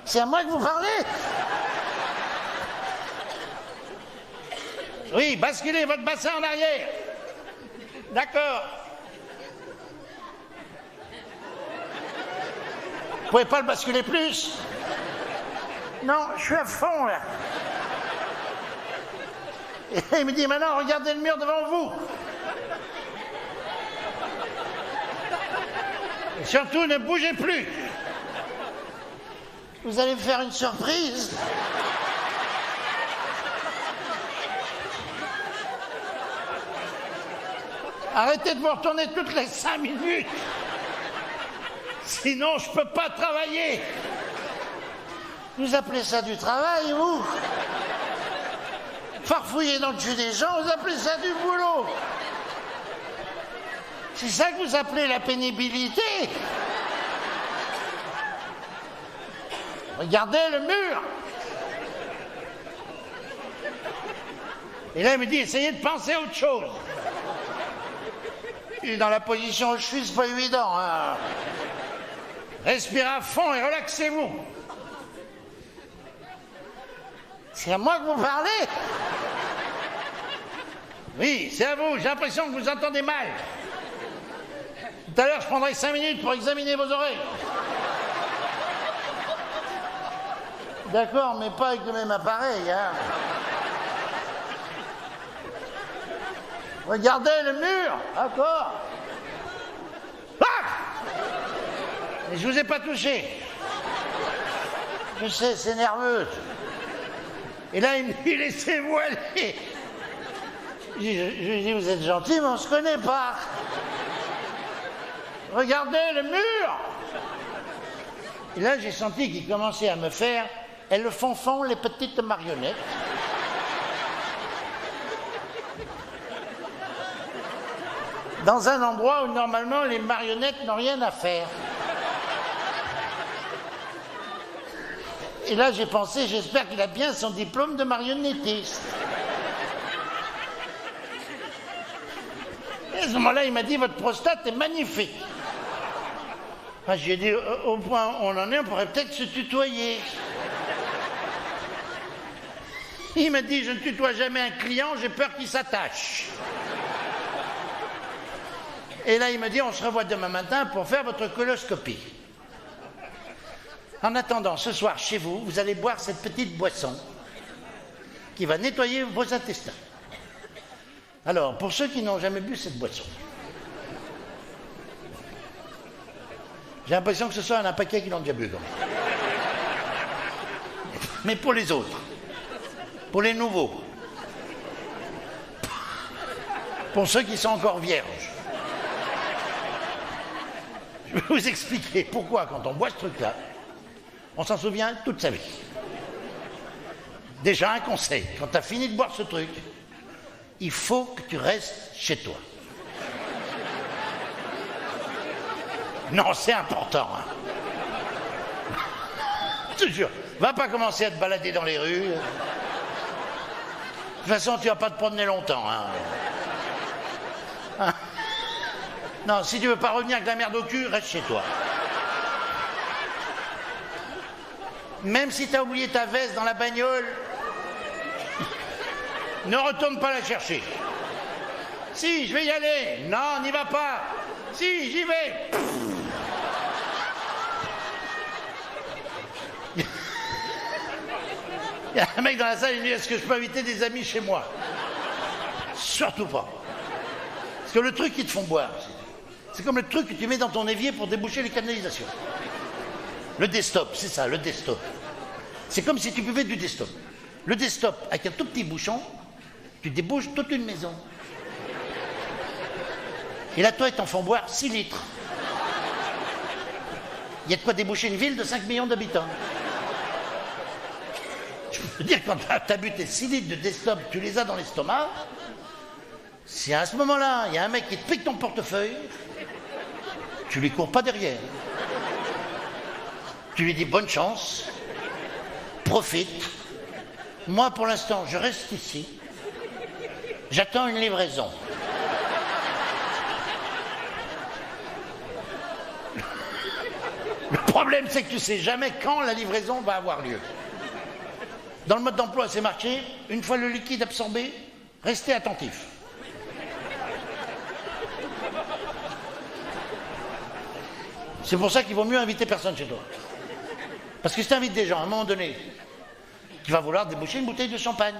C'est à moi que vous parlez? Oui, basculez votre bassin en arrière. D'accord. Vous pouvez pas le basculer plus? Non, je suis à fond, là. Et il me dit, maintenant, regardez le mur devant vous. Et surtout, ne bougez plus. Vous allez me faire une surprise. Arrêtez de vous retourner toutes les 5 minutes. Sinon, je ne peux pas travailler. Vous appelez ça du travail, vous? Farfouiller dans le cul des gens, vous appelez ça du boulot? C'est ça que vous appelez la pénibilité? Regardez le mur. Et là, il me dit, essayez de penser à autre chose. Et dans la position où je suis, c'est pas évident, hein. Respirez à fond et relaxez-vous. C'est à moi que vous parlez? Oui, c'est à vous. J'ai l'impression que vous entendez mal. Tout à l'heure, je prendrai 5 minutes pour examiner vos oreilles. D'accord, mais pas avec le même appareil, hein. Regardez le mur. D'accord. Ah! Mais je vous ai pas touché. Je sais, c'est nerveux. Et là, il me dit, laissez-vous aller. Je lui dis, vous êtes gentil, mais on ne se connaît pas. Regardez le mur. Et là, j'ai senti qu'il commençait à me faire, elles le font les petites marionnettes. dans un endroit où normalement les marionnettes n'ont rien à faire. Et là j'ai pensé, j'espère qu'il a bien son diplôme de marionnettiste. Et à ce moment-là, il m'a dit, votre prostate est magnifique. Enfin, j'ai dit, au point où on en est, on pourrait peut-être se tutoyer. Il m'a dit, je ne tutoie jamais un client, j'ai peur qu'il s'attache. Et là, il m'a dit, on se revoit demain matin pour faire votre coloscopie. En attendant, ce soir, chez vous, vous allez boire cette petite boisson qui va nettoyer vos intestins. Alors, pour ceux qui n'ont jamais bu cette boisson, j'ai l'impression que ce soit un paquet qui l'ont déjà bu. Mais pour les autres, pour les nouveaux, pour ceux qui sont encore vierges, je vais vous expliquer pourquoi, quand on boit ce truc-là, on s'en souvient toute sa vie. Déjà, un conseil, quand tu as fini de boire ce truc, il faut que tu restes chez toi. Non, c'est important. Hein. Je te jure, va pas commencer à te balader dans les rues. De toute façon, tu vas pas te promener longtemps. Hein. Hein? Non, si tu veux pas revenir avec la merde au cul, reste chez toi. Même si tu as oublié ta veste dans la bagnole, ne retourne pas la chercher. Si, je vais y aller. Non, n'y va pas. Si, j'y vais. Il y a un mec dans la salle, il me dit, est-ce que je peux inviter des amis chez moi? Surtout pas. Parce que le truc qu'ils te font boire, c'est comme le truc que tu mets dans ton évier pour déboucher les canalisations. Le Destop, c'est ça, le Destop. C'est comme si tu buvais du Destop. Le Destop, avec un tout petit bouchon, tu débouches toute une maison. Et là, toi, ils t'en font boire 6 litres. Il y a de quoi déboucher une ville de 5 millions d'habitants. Je peux te dire, quand tu as bu tes 6 litres de Destop, tu les as dans l'estomac, si à ce moment-là, il y a un mec qui te pique ton portefeuille, tu lui cours pas derrière. Tu lui dis bonne chance, profite. Moi, pour l'instant, je reste ici. J'attends une livraison. Le problème, c'est que tu sais jamais quand la livraison va avoir lieu. Dans le mode d'emploi, c'est marqué, une fois le liquide absorbé, restez attentif. C'est pour ça qu'il vaut mieux inviter personne chez toi. Parce que si tu invites des gens, à un moment donné, tu vas vouloir déboucher une bouteille de champagne.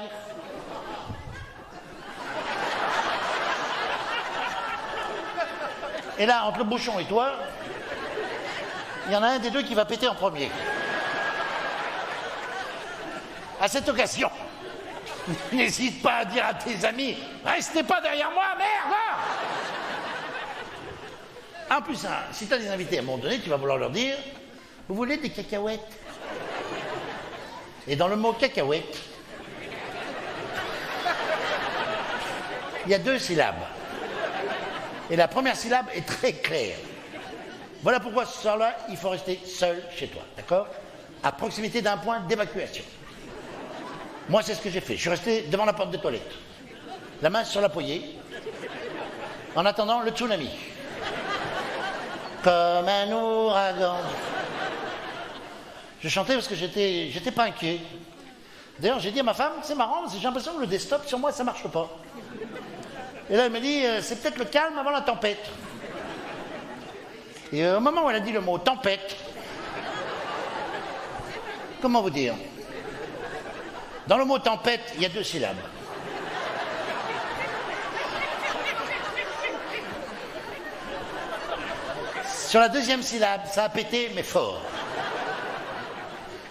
Et là, entre le bouchon et toi, il y en a un des deux qui va péter en premier. À cette occasion, n'hésite pas à dire à tes amis, restez pas derrière moi, merde! En plus, hein, si tu as des invités à un moment donné, tu vas vouloir leur dire, vous voulez des cacahuètes? Et dans le mot cacahuète, il y a 2 syllabes. Et la première syllabe est très claire. Voilà pourquoi ce soir-là, il faut rester seul chez toi, d'accord? À proximité d'un point d'évacuation. Moi, c'est ce que j'ai fait. Je suis resté devant la porte des toilettes, la main sur la poignée, en attendant le tsunami. Comme un ouragan. Je chantais parce que j'étais pas inquiet. D'ailleurs, j'ai dit à ma femme, c'est marrant, j'ai l'impression que le Destop, sur moi, ça marche pas. Et là, elle m'a dit, c'est peut-être le calme avant la tempête. Et au moment où elle a dit le mot tempête, comment vous dire? Dans le mot tempête, il y a 2 syllabes. Sur la 2e syllabe, ça a pété, mais fort.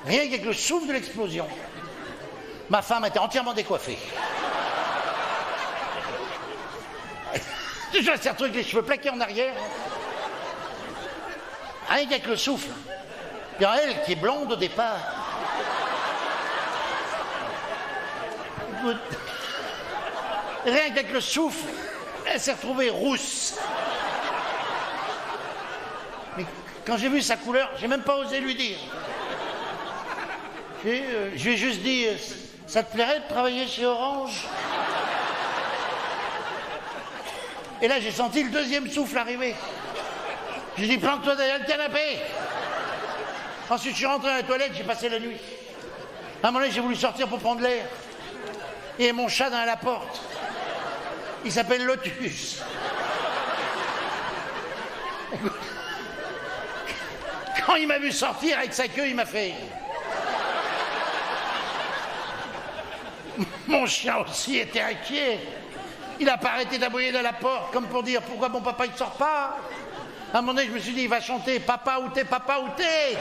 Rien qu'avec le souffle de l'explosion, ma femme était entièrement décoiffée. Je sais un truc, les cheveux plaqués en arrière. Rien qu'avec le souffle. Il y a elle qui est blonde au départ. Rien qu'avec le souffle, Elle s'est retrouvée rousse. Mais quand j'ai vu sa couleur, j'ai même pas osé lui dire. Je lui ai juste dit, ça te plairait de travailler chez Orange? Et là, j'ai senti le deuxième souffle arriver. J'ai dit, plante-toi derrière le canapé. Ensuite, je suis rentré dans la toilette, j'ai passé la nuit. À un moment donné, j'ai voulu sortir pour prendre l'air. Et mon chat dans la porte. Il s'appelle Lotus. Écoute, quand il m'a vu sortir avec sa queue, il m'a fait... Mon chien aussi était inquiet. Il n'a pas arrêté d'aboyer dans la porte, comme pour dire pourquoi mon papa il ne sort pas. À un moment donné, je me suis dit, il va chanter papa où t'es, papa où t'es.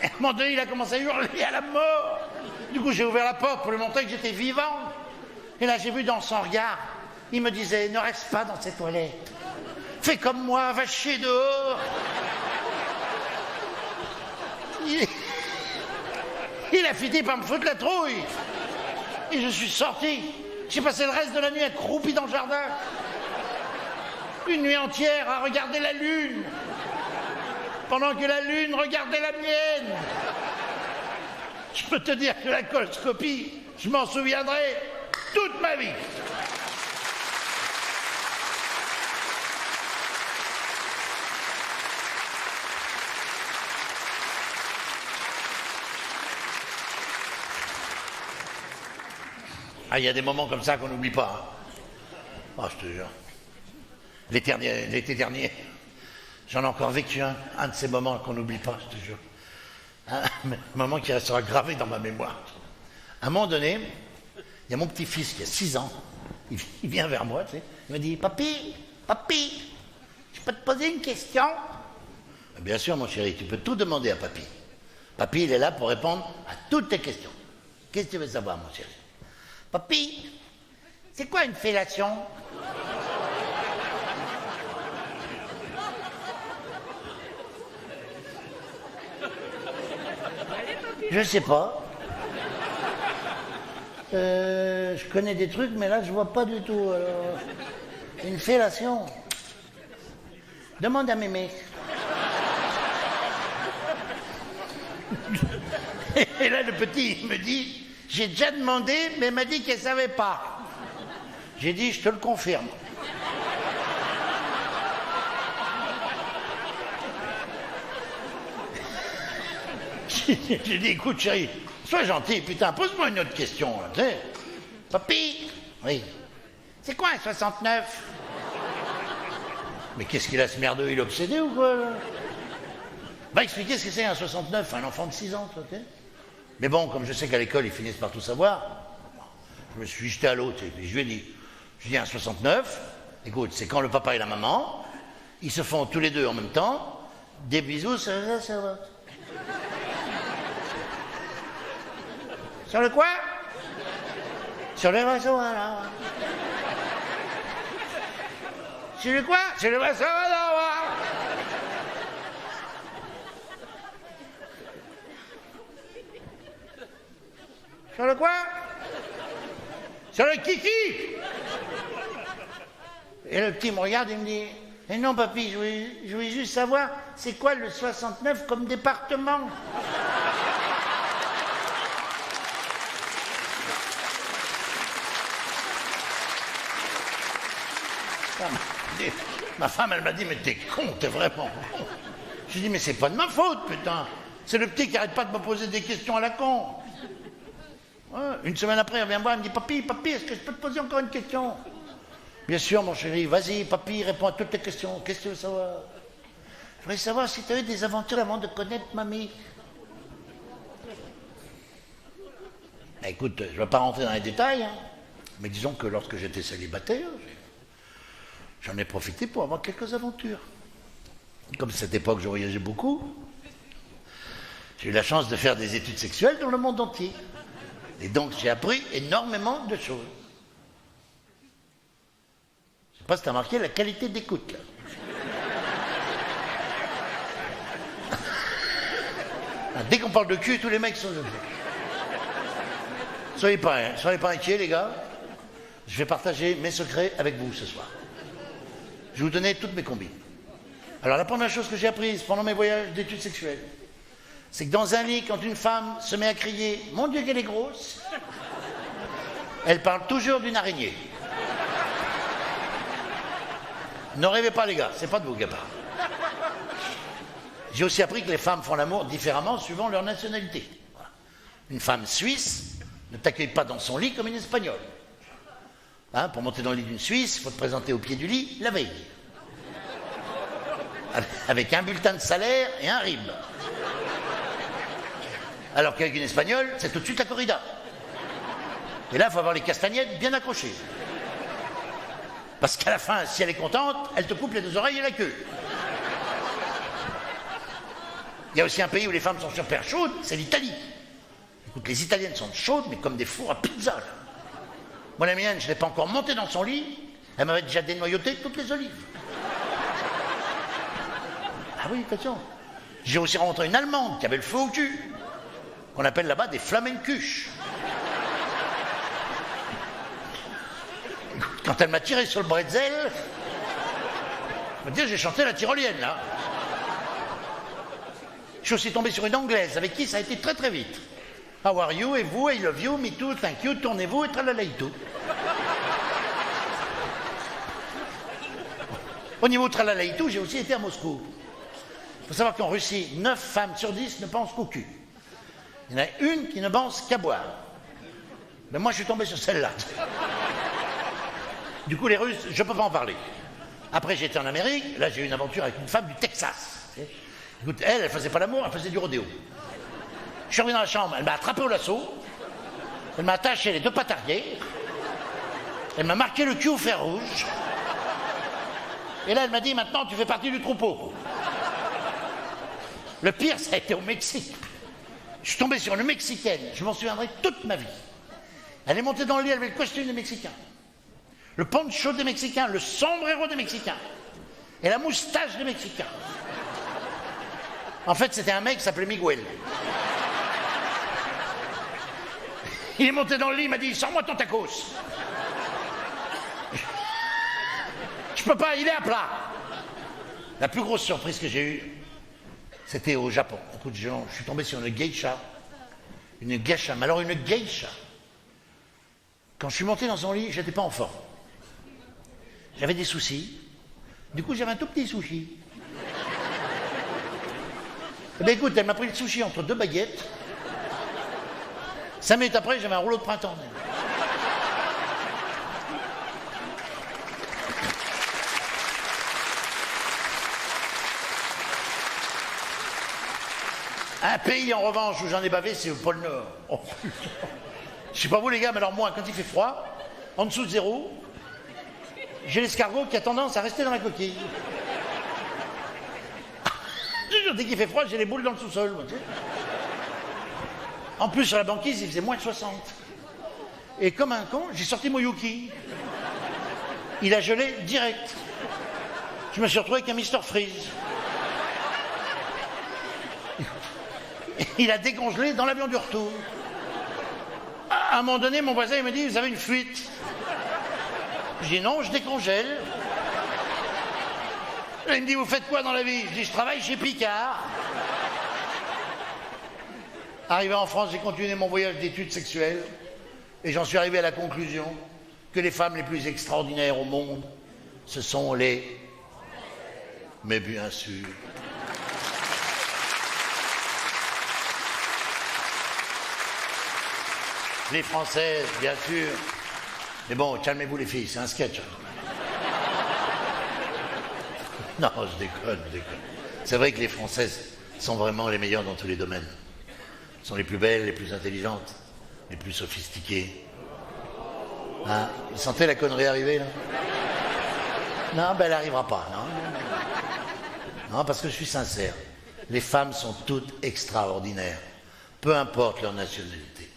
Et à un moment donné, il a commencé à hurler à la mort. Du coup, j'ai ouvert la porte pour lui montrer que j'étais vivant. Et là, j'ai vu dans son regard, il me disait, ne reste pas dans ces toilettes. Fais comme moi, va chier dehors. Il a fini par me foutre la trouille. Et je suis sorti. J'ai passé le reste de la nuit accroupi dans le jardin. Une nuit entière à regarder la lune. Pendant que la lune regardait la mienne. Je peux te dire que la coloscopie, je m'en souviendrai toute ma vie. Ah, il y a des moments comme ça qu'on n'oublie pas. Hein. Oh, je te jure. L'été dernier, j'en ai encore vécu un de ces moments qu'on n'oublie pas, je te jure. Un moment qui restera gravé dans ma mémoire. À un moment donné, il y a mon petit-fils qui a 6 ans. Il vient vers moi, tu sais. Il me dit, papi, je peux te poser une question? Bien sûr, mon chéri, tu peux tout demander à papy. Papy, il est là pour répondre à toutes tes questions. Qu'est-ce que tu veux savoir, mon chéri? Papy, c'est quoi une fellation? Je sais pas. Je connais des trucs, mais là, je vois pas du tout. Alors... Une fellation. Demande à mémé. Et là, le petit, il me dit, j'ai déjà demandé, mais elle m'a dit qu'elle savait pas. J'ai dit, je te le confirme. J'ai dit, écoute chérie, sois gentil, putain, pose-moi une autre question, là, tu sais. Papy, oui, c'est quoi un 69? Mais qu'est-ce qu'il a ce merdeux, il est obsédé ou quoi, là? Va expliquer ce que c'est un 69, un enfant de 6 ans, tu sais. Mais bon, comme je sais qu'à l'école, ils finissent par tout savoir, je me suis jeté à l'autre, et je lui ai dit, un 69, écoute, c'est quand le papa et la maman, ils se font tous les deux en même temps, des bisous, ça va. Sur le quoi? Sur le rasoir, là. Sur le quoi? Sur le rasoir, là. Sur le quoi? Sur le kiki. Et le petit me regarde et me dit, eh non papy, je voulais juste savoir, c'est quoi le 69 comme département? Ma femme, elle m'a dit, mais t'es con, t'es vraiment con. Je lui ai dit, mais c'est pas de ma faute, putain. C'est le petit qui arrête pas de me poser des questions à la con. Ouais, une semaine après, il vient me voir, il me dit, papy, est-ce que je peux te poser encore une question? Bien sûr, mon chéri, vas-y, papy, réponds à toutes tes questions. Qu'est-ce que tu veux savoir? Je voudrais savoir si tu as eu des aventures avant de connaître mamie. Bah, écoute, je ne vais pas rentrer dans les détails, hein, mais disons que lorsque j'étais célibataire, j'en ai profité pour avoir quelques aventures. Comme à cette époque, je voyageais beaucoup, j'ai eu la chance de faire des études sexuelles dans le monde entier. Et donc, j'ai appris énormément de choses. Je ne sais pas si tu as remarqué la qualité d'écoute, là. Dès qu'on parle de cul, tous les mecs sont... Soyez pas inquiets, les gars. je vais partager mes secrets avec vous ce soir. Je vais vous donner toutes mes combines. Alors la première chose que j'ai apprise pendant mes voyages d'études sexuelles, c'est que dans un lit, quand une femme se met à crier « Mon Dieu, qu'elle est grosse !», elle parle toujours d'une araignée. Ne rêvez pas les gars, c'est pas de vous qu'elle parle. J'ai aussi appris que les femmes font l'amour différemment suivant leur nationalité. Voilà. Une femme suisse ne t'accueille pas dans son lit comme une espagnole. Hein, pour monter dans le lit d'une Suisse, il faut te présenter au pied du lit la veille. Avec un bulletin de salaire et un RIB. Alors qu'avec une espagnole, c'est tout de suite la corrida. Et là, il faut avoir les castagnettes bien accrochées. Parce qu'à la fin, si elle est contente, elle te coupe les 2 oreilles et la queue. Il y a aussi un pays où les femmes sont super chaudes, c'est l'Italie. Écoute, les Italiennes sont chaudes, mais comme des fours à pizza. Là. Moi, la mienne, je ne l'ai pas encore montée dans son lit, elle m'avait déjà dénoyauté toutes les olives. Ah oui, attention. J'ai aussi rencontré une Allemande qui avait le feu au cul, qu'on appelle là-bas des Flamencuches. Quand elle m'a tiré sur le bretzel, je me dis, j'ai chanté la tyrolienne, là. Je suis aussi tombé sur une Anglaise, avec qui ça a été très très vite. How are you, et vous, I love you, me too, thank you, tournez-vous, et tralalaïtou. Au niveau tralalaïtou, j'ai aussi été à Moscou. Il faut savoir qu'en Russie, 9 femmes sur 10 ne pensent qu'au cul. Il y en a une qui ne pense qu'à boire. Mais moi, je suis tombé sur celle-là. Du coup, les Russes, je ne peux pas en parler. Après, j'étais en Amérique. Là, j'ai eu une aventure avec une femme du Texas. Écoute, elle faisait pas l'amour, elle faisait du rodéo. Je suis revenu dans la chambre, elle m'a attrapé au lasso. Elle m'a attaché les 2 pattes arrière. Elle m'a marqué le cul au fer rouge. Et là, elle m'a dit, maintenant, tu fais partie du troupeau. Le pire, ça a été au Mexique. Je suis tombé sur une Mexicaine, je m'en souviendrai toute ma vie. Elle est montée dans le lit, elle avait le costume des Mexicains, le poncho des Mexicains, le sombrero des Mexicains et la moustache des Mexicains. En fait, c'était un mec qui s'appelait Miguel. Il est monté dans le lit, il m'a dit « Sors-moi ton tacos !» Je peux pas, il est à plat. La plus grosse surprise que j'ai eue, c'était au Japon. Écoute, je suis tombé sur une geisha. Une geisha. Mais alors, une geisha. Quand je suis monté dans son lit, j'étais pas en forme. J'avais des soucis. Du coup, j'avais un tout petit sushi. Eh bien, écoute, elle m'a pris le sushi entre 2 baguettes. 5 minutes après, j'avais un rouleau de printemps. Un pays, en revanche, où j'en ai bavé, c'est au pôle Nord. Oh, je sais pas vous, les gars, mais alors moi, quand il fait froid, en dessous de 0, j'ai l'escargot qui a tendance à rester dans la coquille. Dès qu'il fait froid, j'ai les boules dans le sous-sol. Tu sais. En plus, sur la banquise, il faisait moins de 60. Et comme un con, j'ai sorti mon Yuki. Il a gelé direct. Je me suis retrouvé avec un Mr Freeze. Il a décongelé dans l'avion du retour. À un moment donné, mon voisin il me dit « Vous avez une fuite ?» Je dis « Non, je décongèle. » Il me dit « Vous faites quoi dans la vie ?» Je dis « Je travaille chez Picard. » Arrivé en France, j'ai continué mon voyage d'études sexuelles et j'en suis arrivé à la conclusion que les femmes les plus extraordinaires au monde, ce sont les... Mais bien sûr... Les Françaises, bien sûr. Mais bon, calmez-vous les filles, c'est un sketch. Non, je déconne. C'est vrai que les Françaises sont vraiment les meilleures dans tous les domaines. Elles sont les plus belles, les plus intelligentes, les plus sophistiquées. Hein, vous sentez la connerie arriver, là? Non, ben elle n'arrivera pas, non. Non, parce que je suis sincère. Les femmes sont toutes extraordinaires, peu importe leur nationalité.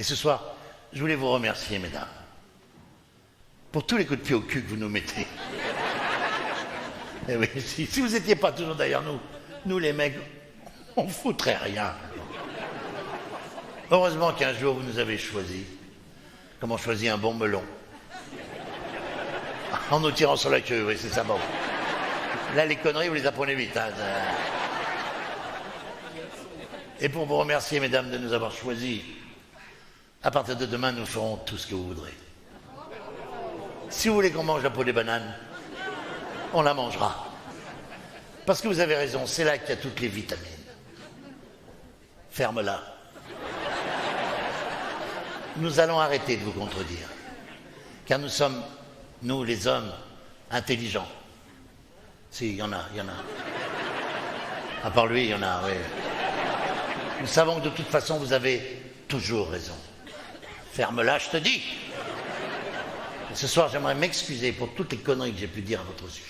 Et ce soir, je voulais vous remercier, mesdames, pour tous les coups de pied au cul que vous nous mettez. Et oui, si vous n'étiez pas toujours derrière nous les mecs, on ne foutrait rien. Heureusement qu'un jour vous nous avez choisis, comme on choisit un bon melon. En nous tirant sur la queue, oui, c'est ça, bon. Là, les conneries, vous les apprenez vite. Hein. Et pour vous remercier, mesdames, de nous avoir choisis, à partir de demain, nous ferons tout ce que vous voudrez. Si vous voulez qu'on mange la peau des bananes, on la mangera. Parce que vous avez raison, c'est là qu'il y a toutes les vitamines. Ferme-la. Nous allons arrêter de vous contredire. Car nous sommes, nous les hommes, intelligents. Si, il y en a. À part lui, il y en a, oui. Nous savons que de toute façon, vous avez toujours raison. Ferme-la, je te dis. Et ce soir, j'aimerais m'excuser pour toutes les conneries que j'ai pu dire à votre sujet.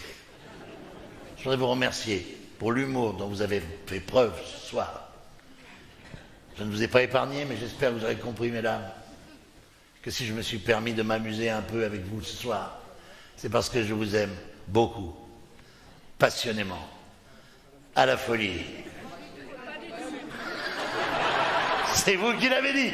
Je voudrais vous remercier pour l'humour dont vous avez fait preuve ce soir. Je ne vous ai pas épargné, mais j'espère que vous aurez compris, mesdames, que si je me suis permis de m'amuser un peu avec vous ce soir, c'est parce que je vous aime beaucoup, passionnément, à la folie. C'est vous qui l'avez dit.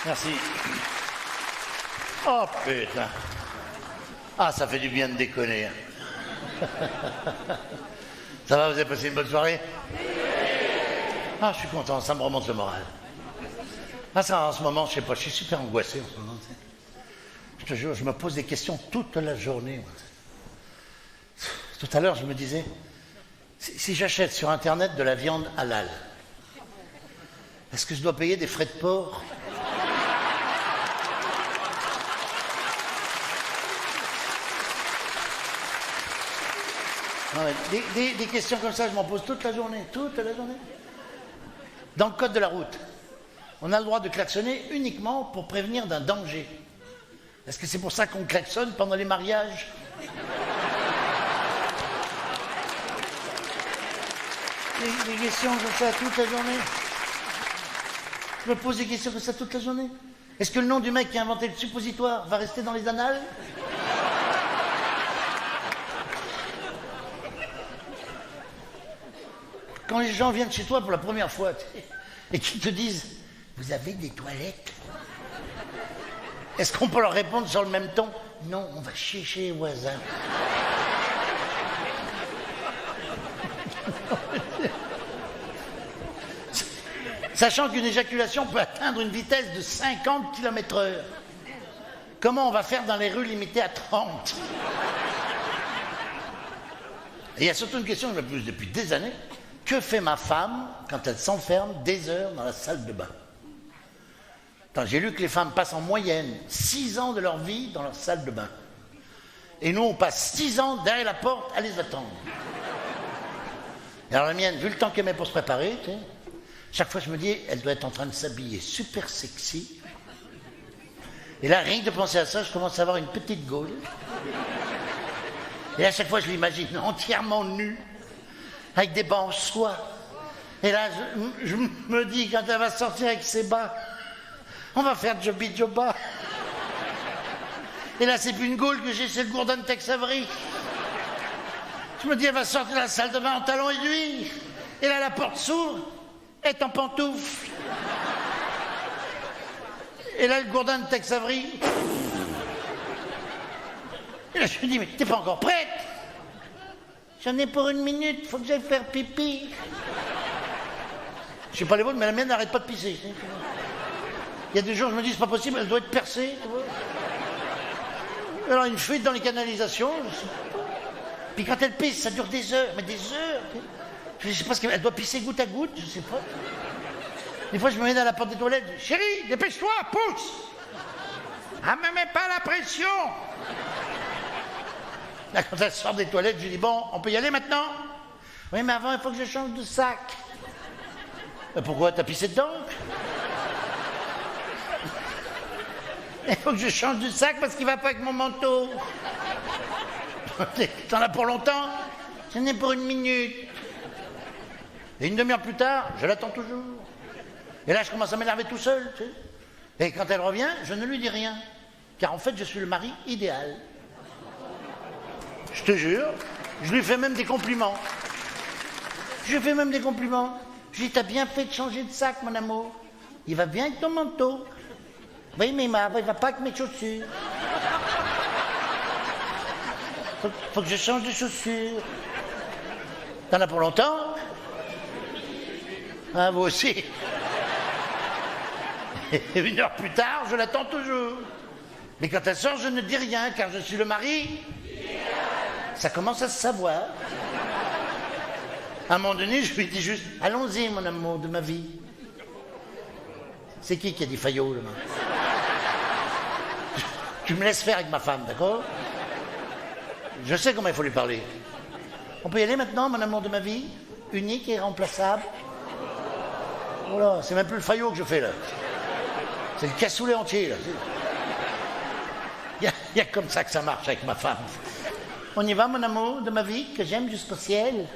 Merci. Oh putain. Ah, ça fait du bien de déconner. Ça va, vous avez passé une bonne soirée? Ah, je suis content, ça me remonte le moral. Ah, ça, en ce moment, je sais pas, je suis super angoissé en ce moment. Je te jure, je me pose des questions toute la journée. Tout à l'heure, je me disais, si j'achète sur Internet de la viande halal, est-ce que je dois payer des frais de port? Non, des questions comme ça, je m'en pose toute la journée. Dans le code de la route, on a le droit de klaxonner uniquement pour prévenir d'un danger. Est-ce que c'est pour ça qu'on klaxonne pendant les mariages? Des questions comme ça toute la journée. Je me pose des questions comme ça toute la journée. Est-ce que le nom du mec qui a inventé le suppositoire va rester dans les annales? Quand les gens viennent chez toi pour la première fois et qu'ils te disent « Vous avez des toilettes ?» Est-ce qu'on peut leur répondre sur le même ton? Non, on va chier chez les voisins. Sachant qu'une éjaculation peut atteindre une vitesse de 50 km/h. Comment on va faire dans les rues limitées à 30? Et il y a surtout une question que je me pose depuis des années. Que fait ma femme quand elle s'enferme des heures dans la salle de bain? J'ai lu que les femmes passent en moyenne 6 ans de leur vie dans leur salle de bain. Et nous, on passe 6 ans derrière la porte à les attendre. Et alors la mienne, vu le temps qu'elle met pour se préparer, tu sais, chaque fois je me dis, elle doit être en train de s'habiller super sexy. Et là, rien que de penser à ça, je commence à avoir une petite gaule. Et à chaque fois, je l'imagine entièrement nue, avec des bas en soie. Et là, je me dis, quand elle va sortir avec ses bas, on va faire Joby Joba. Et là, c'est plus une gaule que j'ai, c'est le gourdin de Tex Avery. Je me dis, elle va sortir de la salle de bain en talons aiguilles. Et là, la porte s'ouvre, elle est en pantoufle. Et là, le gourdin de Tex Avery. Et là, je me dis, mais t'es pas encore prête? J'en ai pour 1 minute, faut que j'aille faire pipi. Je sais pas les vôtres, mais la mienne n'arrête pas de pisser. Il y a des jours, je me dis, c'est pas possible, elle doit être percée. Tu vois. Alors, une fuite dans les canalisations. Puis quand elle pisse, ça dure des heures, mais des heures. Je sais pas ce qu'elle doit pisser goutte à goutte, je sais pas. Des fois, je me mets à la porte des toilettes. Chérie, dépêche-toi, pousse. Ah, me mets pas la pression. Là, quand elle sort des toilettes, je lui dis, bon, on peut y aller maintenant? Oui, mais avant, il faut que je change de sac. Pourquoi? T'as pissé dedans? Il faut que je change de sac parce qu'il va pas avec mon manteau. T'en as pour longtemps? J'en ai pour 1 minute. Et 1 demi-heure plus tard, je l'attends toujours. Et là, je commence à m'énerver tout seul, tu sais. Et quand elle revient, je ne lui dis rien. Car en fait, je suis le mari idéal. Je te jure, je lui fais même des compliments. Je lui fais même des compliments. Je lui dis, t'as bien fait de changer de sac, mon amour. Il va bien avec ton manteau. Oui, mais il va pas avec mes chaussures. Faut que je change de chaussures. T'en as pour longtemps? Ah, vous aussi. Et 1 heure plus tard, je l'attends toujours. Mais quand elle sort, je ne dis rien, car je suis le mari. Ça commence à se savoir. À un moment donné, je lui dis juste, allons-y, mon amour de ma vie. C'est qui a dit Fayot, là? Tu me laisses faire avec ma femme, d'accord? Je sais comment il faut lui parler. On peut y aller maintenant, mon amour de ma vie? Unique et irremplaçable. Voilà, c'est même plus le Fayot que je fais, là. C'est le cassoulet entier, là. Il y a comme ça que ça marche avec ma femme. On y va, mon amour de ma vie, que j'aime jusqu'au ciel.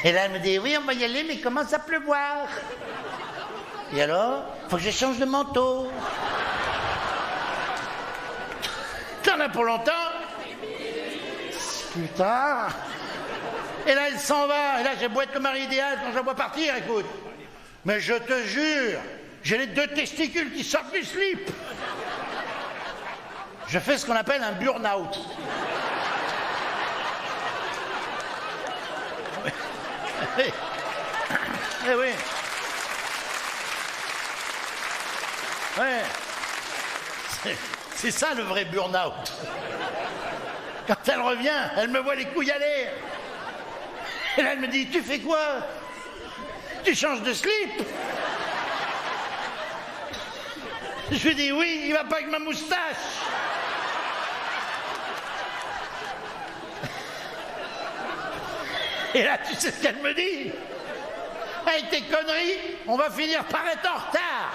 Et là, elle me dit, oui, on va y aller, mais il commence à pleuvoir. Et alors, faut que je change de manteau. T'en as pour longtemps? Putain. Et là, elle s'en va. Et là, j'ai beau être le mari idéal quand je la vois partir, écoute. Mais je te jure, j'ai les 2 testicules qui sortent du slip. Je fais ce qu'on appelle un burn-out. Eh oui. Ouais. C'est ça le vrai burn-out. Quand elle revient, elle me voit les couilles à l'air. Et là, elle me dit, tu fais quoi? Tu changes de slip? Je lui dis, oui, il va pas avec ma moustache. Et là, tu sais ce qu'elle me dit? Avec tes conneries, on va finir par être en retard.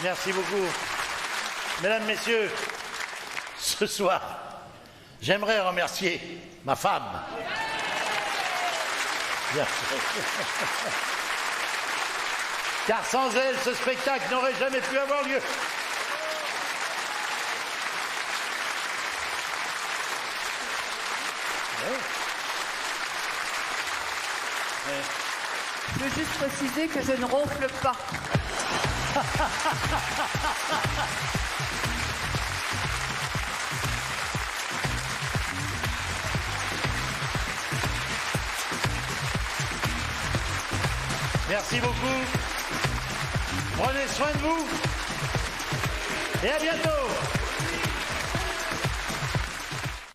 Merci beaucoup. Mesdames, Messieurs, ce soir, j'aimerais remercier ma femme. Car sans elle, ce spectacle n'aurait jamais pu avoir lieu. Je veux juste préciser que je ne ronfle pas. Merci beaucoup. Prenez soin de vous. Et à bientôt.